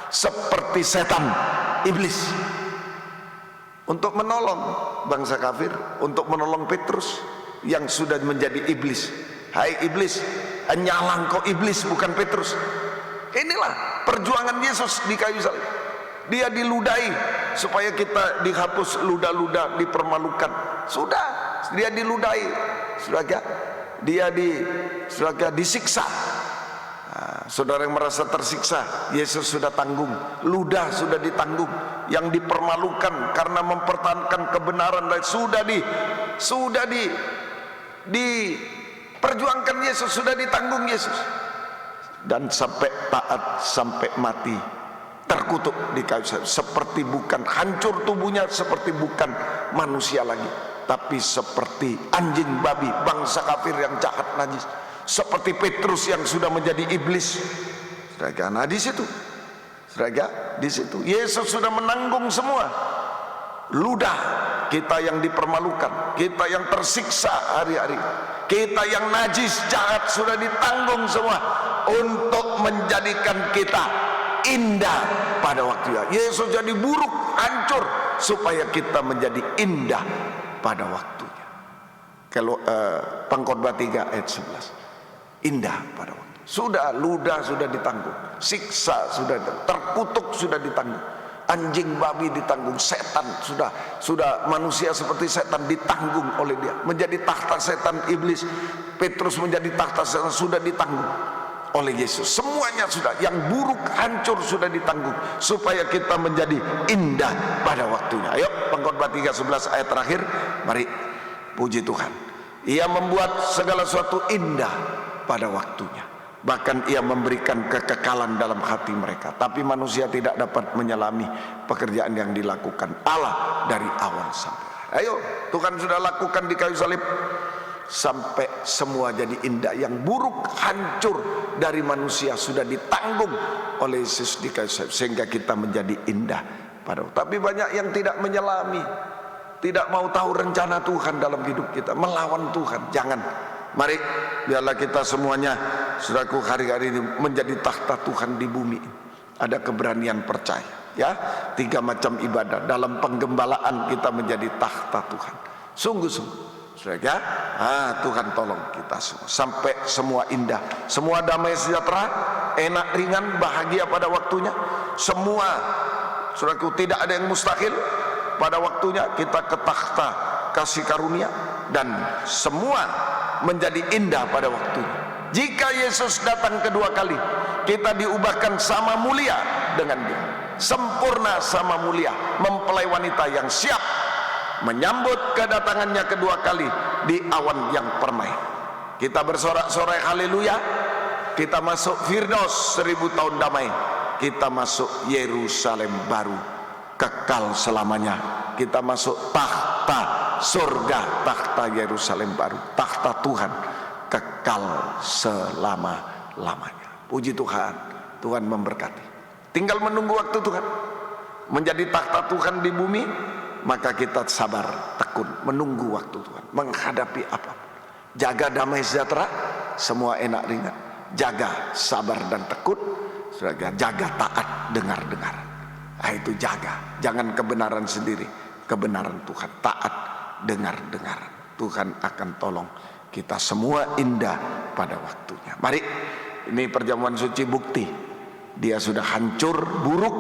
seperti setan, iblis. Untuk menolong bangsa kafir, untuk menolong Petrus yang sudah menjadi iblis. Hai iblis, nyala engkau iblis, bukan Petrus. Inilah perjuangan Yesus di kayu salib. Dia diludahi supaya kita dihapus ludah-ludah, dipermalukan. Sudah, dia diludahi, saudara. Dia disiksa. Nah, saudara yang merasa tersiksa, Yesus sudah tanggung, ludah sudah ditanggung. Yang dipermalukan karena mempertahankan kebenaran sudah diperjuangkan Yesus, sudah ditanggung Yesus. Dan sampai taat sampai mati, terkutuk di kayu salib, seperti bukan, hancur tubuhnya seperti bukan manusia lagi, tapi seperti anjing babi, bangsa kafir yang jahat, najis, seperti Petrus yang sudah menjadi iblis. Nah, di situ Yesus sudah menanggung semua ludah kita yang dipermalukan, kita yang tersiksa hari-hari, kita yang najis, jahat, sudah ditanggung semua untuk menjadikan kita indah pada waktunya. Yesus jadi buruk, hancur, supaya kita menjadi indah pada waktunya. Kalau Pengkhotbah 3 ayat 11, indah pada waktu. Sudah ludah sudah ditanggung, siksa sudah ditanggung, terkutuk sudah ditanggung, anjing babi ditanggung, setan sudah manusia seperti setan ditanggung oleh dia, menjadi takhta setan iblis. Petrus menjadi takhta setan, sudah ditanggung oleh Yesus. Semuanya sudah, yang buruk hancur sudah ditanggung supaya kita menjadi indah pada waktunya. Ayo Pengkhotbah 3:11 ayat terakhir, mari puji Tuhan. Ia membuat segala sesuatu indah pada waktunya, bahkan ia memberikan kekekalan dalam hati mereka, tapi manusia tidak dapat menyelami pekerjaan yang dilakukan Allah dari awal sampai akhir. Ayo, Tuhan sudah lakukan di kayu salib sampai semua jadi indah. Yang buruk hancur dari manusia sudah ditanggung oleh Yesus di kayu salib, sehingga kita menjadi indah pada. Tapi banyak yang tidak menyelami, tidak mau tahu rencana Tuhan dalam hidup kita, melawan Tuhan. Jangan. Mari biarlah kita semuanya, saudaraku, hari-hari ini menjadi takhta Tuhan di bumi. Ada keberanian percaya, ya. 3 macam ibadah dalam penggembalaan kita menjadi takhta Tuhan. Sungguh-sungguh, saudara, Tuhan tolong kita semua sampai semua indah, semua damai sejahtera, enak, ringan, bahagia pada waktunya. Semua, saudaraku, tidak ada yang mustahil pada waktunya. Kita ke takhta kasih karunia dan semua menjadi indah pada waktunya. Jika Yesus datang kedua kali, kita diubahkan sama mulia dengan dia, sempurna sama mulia, mempelai wanita yang siap menyambut kedatangannya kedua kali di awan yang permai. Kita bersorak-sorai haleluya, kita masuk Firdaus 1000 tahun damai, kita masuk Yerusalem baru kekal selamanya, kita masuk tahta surga, tahta Yerusalem baru, tahta Tuhan kekal selama-lamanya. Puji Tuhan, Tuhan memberkati. Tinggal menunggu waktu Tuhan menjadi tahta Tuhan di bumi, maka kita sabar, tekun, menunggu waktu Tuhan, menghadapi apapun. Jaga damai sejahtera, semua enak ringan. Jaga sabar dan tekun, jaga taat dengar-dengar. Nah, itu jaga, jangan kebenaran sendiri, kebenaran Tuhan, taat dengar-dengar. Tuhan akan tolong kita semua indah pada waktunya. Mari, ini perjamuan suci bukti dia sudah hancur, buruk,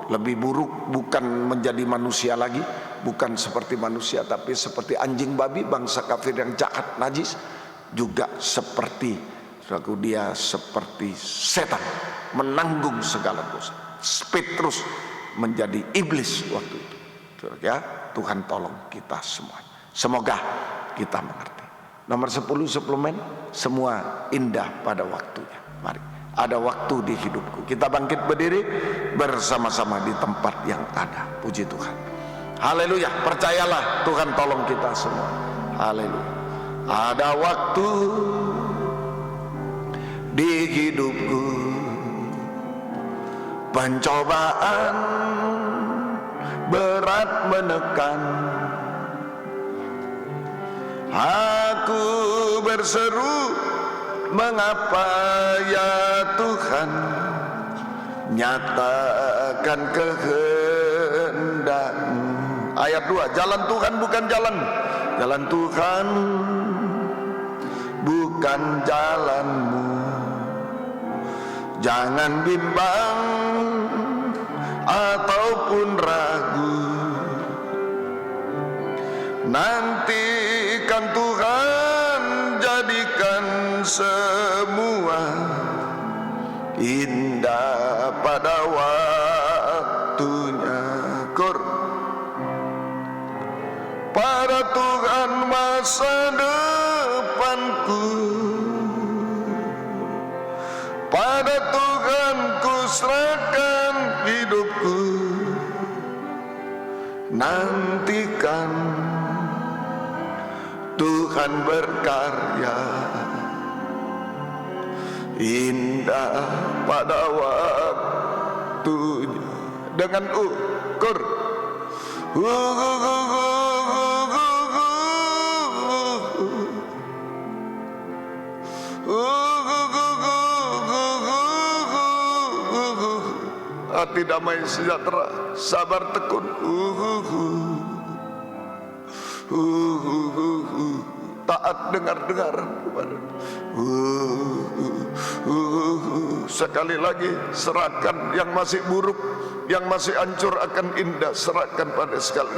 lebih buruk, bukan menjadi manusia lagi, bukan seperti manusia, tapi seperti anjing babi, bangsa kafir yang jahat, najis, juga seperti dia seperti setan, menanggung segala dosa. Petrus menjadi iblis waktu itu. Ya, Tuhan tolong kita semua. Semoga kita mengerti. Nomor 10 suplemen, semua indah pada waktunya. Mari, ada waktu di hidupku. Kita bangkit berdiri bersama-sama di tempat yang ada. Puji Tuhan. Haleluya. Percayalah, Tuhan tolong kita semua. Haleluya. Ada waktu di hidupku, pencobaan berat menekan. Aku berseru, mengapa ya Tuhan, nyatakan kehendak-Mu. Ayat 2, jalan Tuhan bukan jalan, jalan Tuhan bukan jalan-Mu. Jangan bimbang ataupun ragu, nantikan Tuhan jadikan semua indah pada waktunya. Pada Tuhan masa depanku, pada Tuhan ku serahkan hidupku. Nantikan Tuhan berkarya indah pada waktunya. Dengan ukur hati damai sejahtera, sabar tekun, taat dengar-dengar kepada. Sekali lagi, serahkan yang masih buruk, yang masih hancur akan indah, serahkan pada sekali.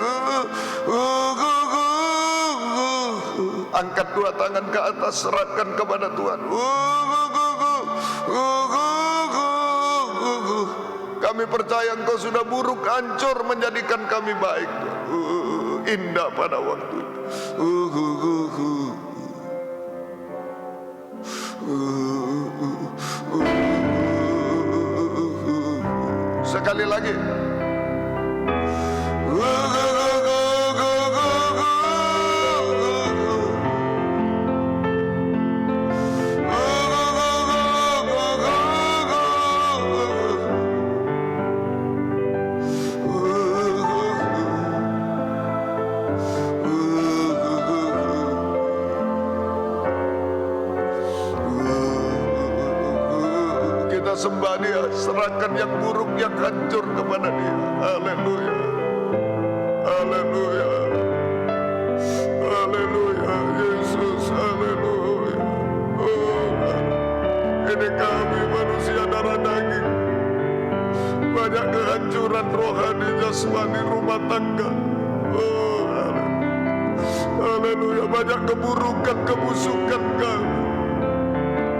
Angkat dua tangan ke atas, serahkan kepada Tuhan. Kami percaya Engkau sudah buruk, hancur, menjadikan kami baik. Indah pada waktu itu. Sekali lagi. Sembah Dia, serahkan yang buruk, yang hancur kepada Dia. Haleluya, haleluya, haleluya, Yesus, haleluya. Ini kami manusia darah daging, banyak kehancuran rohani, jasmani, rumah tangga. Haleluya, banyak keburukan, kebusukan kami.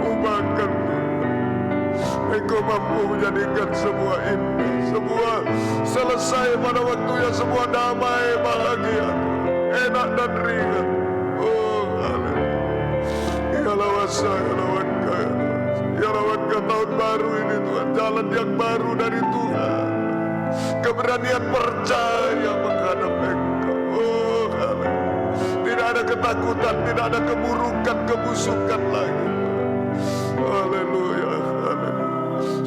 Ubahkan Engkau mampu menjadikan semua indah, semua selesai pada waktunya, semua damai, bahagia, enak dan ringan. Oh, haleluya. Ya lawasa, ya lawaka, menyelamatkan tahun baru ini Tuhan. Jalan yang baru dari Tuhan. Keberanian percaya menghadap Engkau. Oh, haleluya. Tidak ada ketakutan, tidak ada keburukan, kebusukan lagi. Haleluya, haleluya.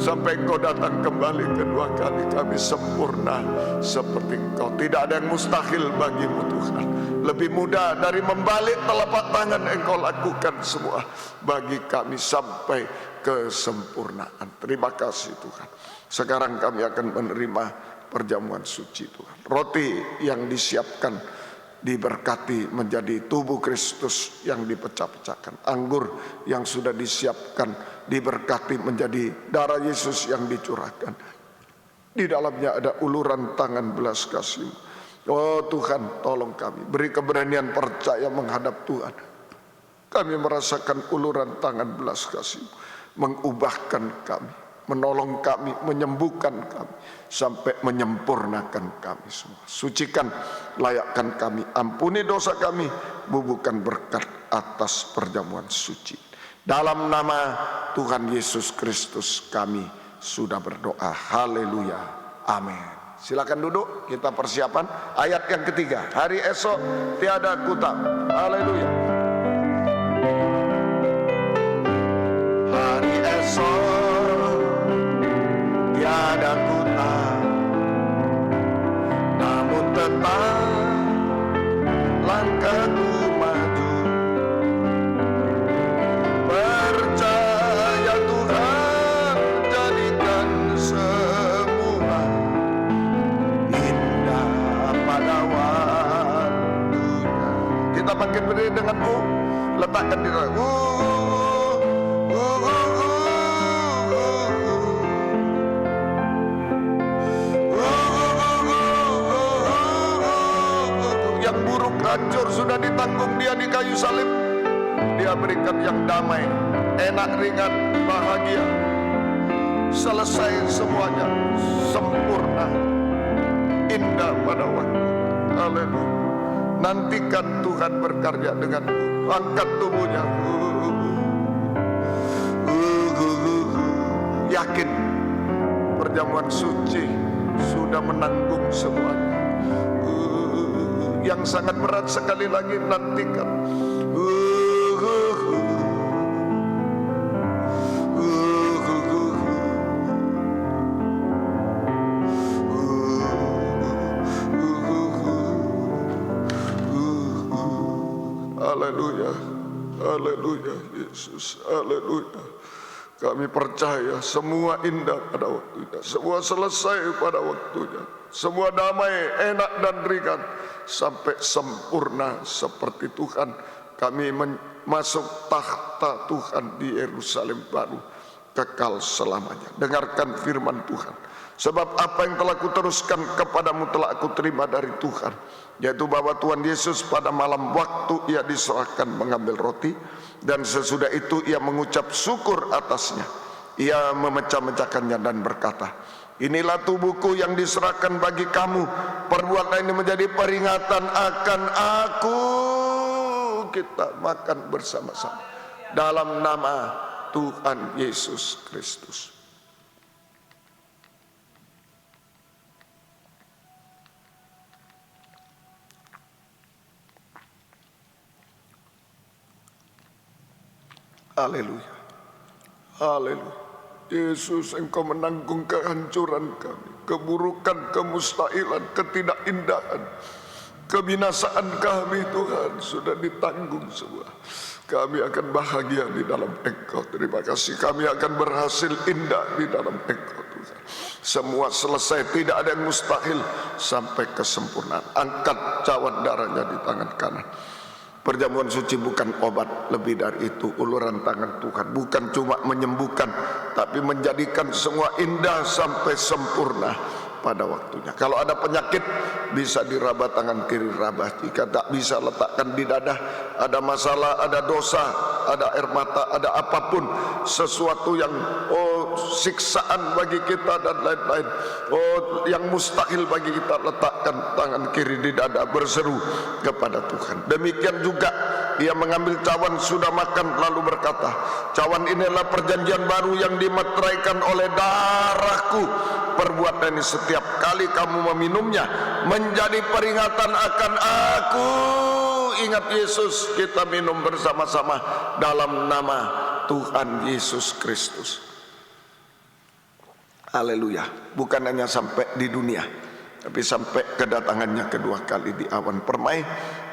Sampai Engkau datang kembali kedua kali, kami sempurna seperti Engkau. Tidak ada yang mustahil bagimu Tuhan. Lebih mudah dari membalik telapak tangan, Engkau lakukan semua bagi kami sampai kesempurnaan. Terima kasih Tuhan. Sekarang kami akan menerima perjamuan suci Tuhan. Roti yang disiapkan diberkati menjadi tubuh Kristus yang dipecah-pecahkan. Anggur yang sudah disiapkan diberkati menjadi darah Yesus yang dicurahkan. Di dalamnya ada uluran tangan belas kasih. Oh Tuhan, tolong kami, beri keberanian percaya menghadap Tuhan. Kami merasakan uluran tangan belas kasih mengubahkan kami, menolong kami, menyembuhkan kami, sampai menyempurnakan kami semua. Sucikan, layakkan kami, ampuni dosa kami, bubuhkan berkat atas perjamuan suci. Dalam nama Tuhan Yesus Kristus kami sudah berdoa. Haleluya. Amin. Silakan duduk, kita persiapan ayat yang ketiga. Hari esok tiada kuta. Haleluya. Hari esok tiada kuta, namun tetap langkahku maju. Percaya Tuhan jadikan semua indah pada waktunya. Kita bangkit berdiri dengan letakkan di dalam yang buruk hancur sudah ditanggung Dia di kayu salib. Dia berikan yang damai, enak, ringan, bahagia. Selesai semuanya, sempurna, indah pada waktu. Haleluya. Nantikan Tuhan berkarya denganmu. Angkat tubuhnya. Yakin perjamuan suci sudah menanggung semuanya. Yang sangat berat sekali lagi nantikan. Haleluya, haleluya, Yesus, haleluya. Kami percaya semua indah pada waktunya, semua selesai pada waktunya, semua damai, enak dan ringan, sampai sempurna seperti Tuhan. Kami masuk tahta Tuhan di Yerusalem baru, kekal selamanya. Dengarkan firman Tuhan. Sebab apa yang telah kuteruskan kepadamu telah aku terima dari Tuhan, yaitu bahwa Tuhan Yesus pada malam waktu Ia diserahkan mengambil roti, dan sesudah itu Ia mengucap syukur atasnya. Ia memecah-mecahkannya dan berkata, inilah tubuhku yang diserahkan bagi kamu. Perbuatlah ini menjadi peringatan akan aku. Kita makan bersama-sama dalam nama Tuhan Yesus Kristus. Haleluya, haleluya. Yesus, Engkau menanggung kehancuran kami, keburukan, kemustahilan, ketidakindahan, kebinasaan kami. Tuhan sudah ditanggung semua. Kami akan bahagia di dalam Engkau. Terima kasih, kami akan berhasil indah di dalam Engkau Tuhan. Semua selesai, tidak ada yang mustahil sampai kesempurnaan. Angkat cawan darahnya di tangan kanan. Perjamuan suci bukan obat, lebih dari itu uluran tangan Tuhan. Bukan cuma menyembuhkan, tapi menjadikan semua indah sampai sempurna pada waktunya. Kalau ada penyakit bisa diraba tangan kiri, rabah. Jika tak bisa, letakkan di dada. Ada masalah, ada dosa, ada air mata, ada apapun, sesuatu yang siksaan bagi kita dan lain-lain, yang mustahil bagi kita, letakkan tangan kiri di dada, berseru kepada Tuhan. Demikian juga Ia mengambil cawan, sudah makan, lalu berkata, cawan ini adalah perjanjian baru yang dimeteraikan oleh darahku. Perbuatan ini setiap kali kamu meminumnya menjadi peringatan akan aku. Ingat Yesus, kita minum bersama-sama dalam nama Tuhan Yesus Kristus. Haleluya. Bukan hanya sampai di dunia, tapi sampai kedatangannya kedua kali di awan permai,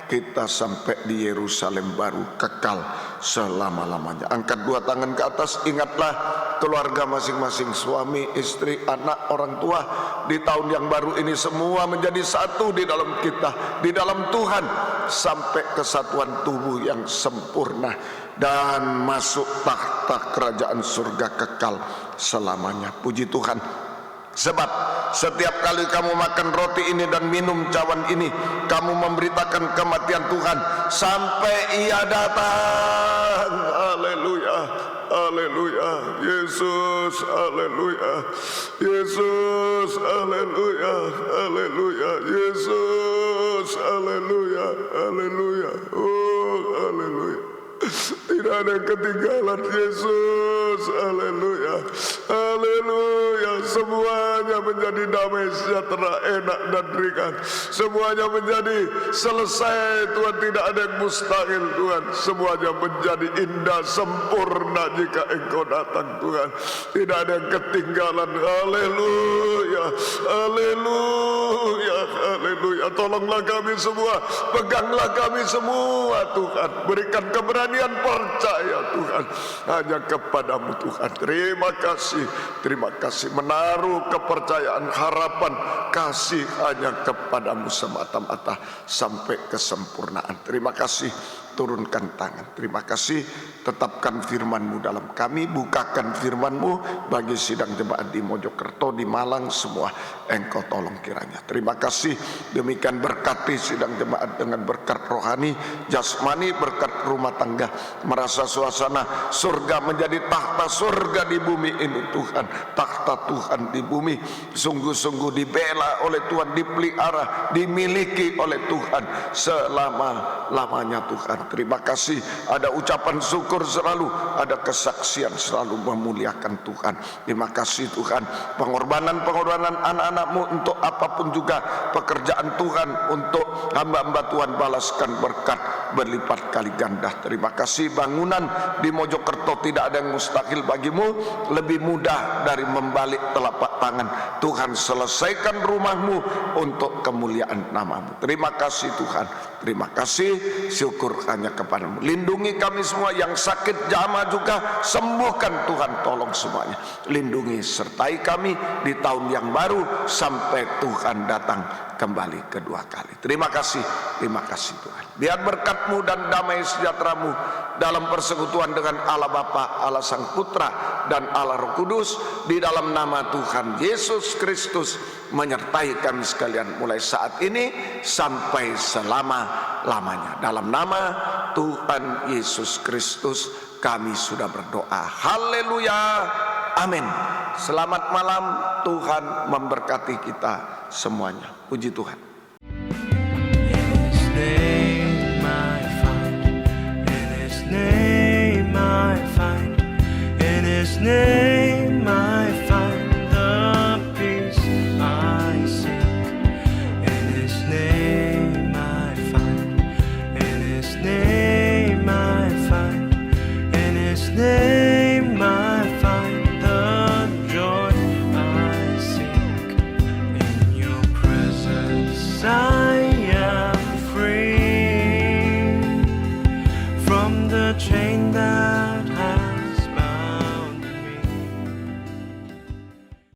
kita sampai di Yerusalem baru kekal selama-lamanya. Angkat dua tangan ke atas, ingatlah keluarga masing-masing, suami, istri, anak, orang tua. Di tahun yang baru ini semua menjadi satu di dalam kita, di dalam Tuhan, sampai kesatuan tubuh yang sempurna dan masuk tahta kerajaan surga kekal selamanya. Puji Tuhan. Sebab setiap kali kamu makan roti ini dan minum cawan ini, kamu memberitakan kematian Tuhan sampai Ia datang. Haleluya, haleluya, Yesus, haleluya, Yesus, haleluya, haleluya, Yesus, haleluya, haleluya, oh haleluya. Tidak ada ketinggalan Yesus, haleluya, haleluya. Semuanya menjadi damai sejahtera, enak dan ringan. Semuanya menjadi selesai Tuhan, tidak ada yang mustahil Tuhan. Semuanya menjadi indah, sempurna jika Engkau datang Tuhan. Tidak ada yang ketinggalan, haleluya, haleluya, haleluya. Tolonglah kami semua, peganglah kami semua Tuhan. Berikan keberanian percaya Tuhan hanya kepadamu Tuhan. Terima kasih menaruh kepercayaan, harapan, kasih hanya kepadamu semata-mata sampai kesempurnaan. Terima kasih, turunkan tangan. Terima kasih, tetapkan firman-Mu dalam kami, bukakan firman-Mu bagi sidang jemaat di Mojokerto, di Malang, semua Engkau tolong kiranya. Terima kasih, demikian berkati sidang jemaat dengan berkat rohani, jasmani, berkat rumah tangga, merasa suasana surga menjadi tahta surga di bumi ini Tuhan. Tahta Tuhan di bumi sungguh-sungguh dibela oleh Tuhan, dipelihara, dimiliki oleh Tuhan selama-lamanya Tuhan. Terima kasih, ada ucapan syukur selalu, ada kesaksian selalu memuliakan Tuhan. Terima kasih Tuhan, pengorbanan anak-anak-Mu untuk apapun juga pekerjaan Tuhan, untuk hamba-hamba Tuhan balaskan berkat berlipat kali ganda. Terima kasih, bangunan di Mojokerto tidak ada yang mustahil bagimu, lebih mudah dari membalik telapak tangan. Tuhan, selesaikan rumahmu untuk kemuliaan nama-Mu. Terima kasih Tuhan, terima kasih, syukur hanya kepadamu. Lindungi kami semua, yang sakit jamah juga sembuhkan Tuhan, tolong semuanya. Lindungi, sertai kami di tahun yang baru sampai Tuhan datang kembali kedua kali. Terima kasih Tuhan. Biar berkat-Mu dan damai sejahtera-Mu dalam persekutuan dengan Allah Bapa, Allah Sang Putra dan Allah Roh Kudus di dalam nama Tuhan Yesus Kristus menyertai kami sekalian mulai saat ini sampai selama-lamanya. Dalam nama Tuhan Yesus Kristus kami sudah berdoa. Haleluya. Amin. Selamat malam. Tuhan memberkati kita semuanya. Puji Tuhan. His name I find the peace I seek. In His name I find. In His name I find. In His name I find the joy I seek. In Your presence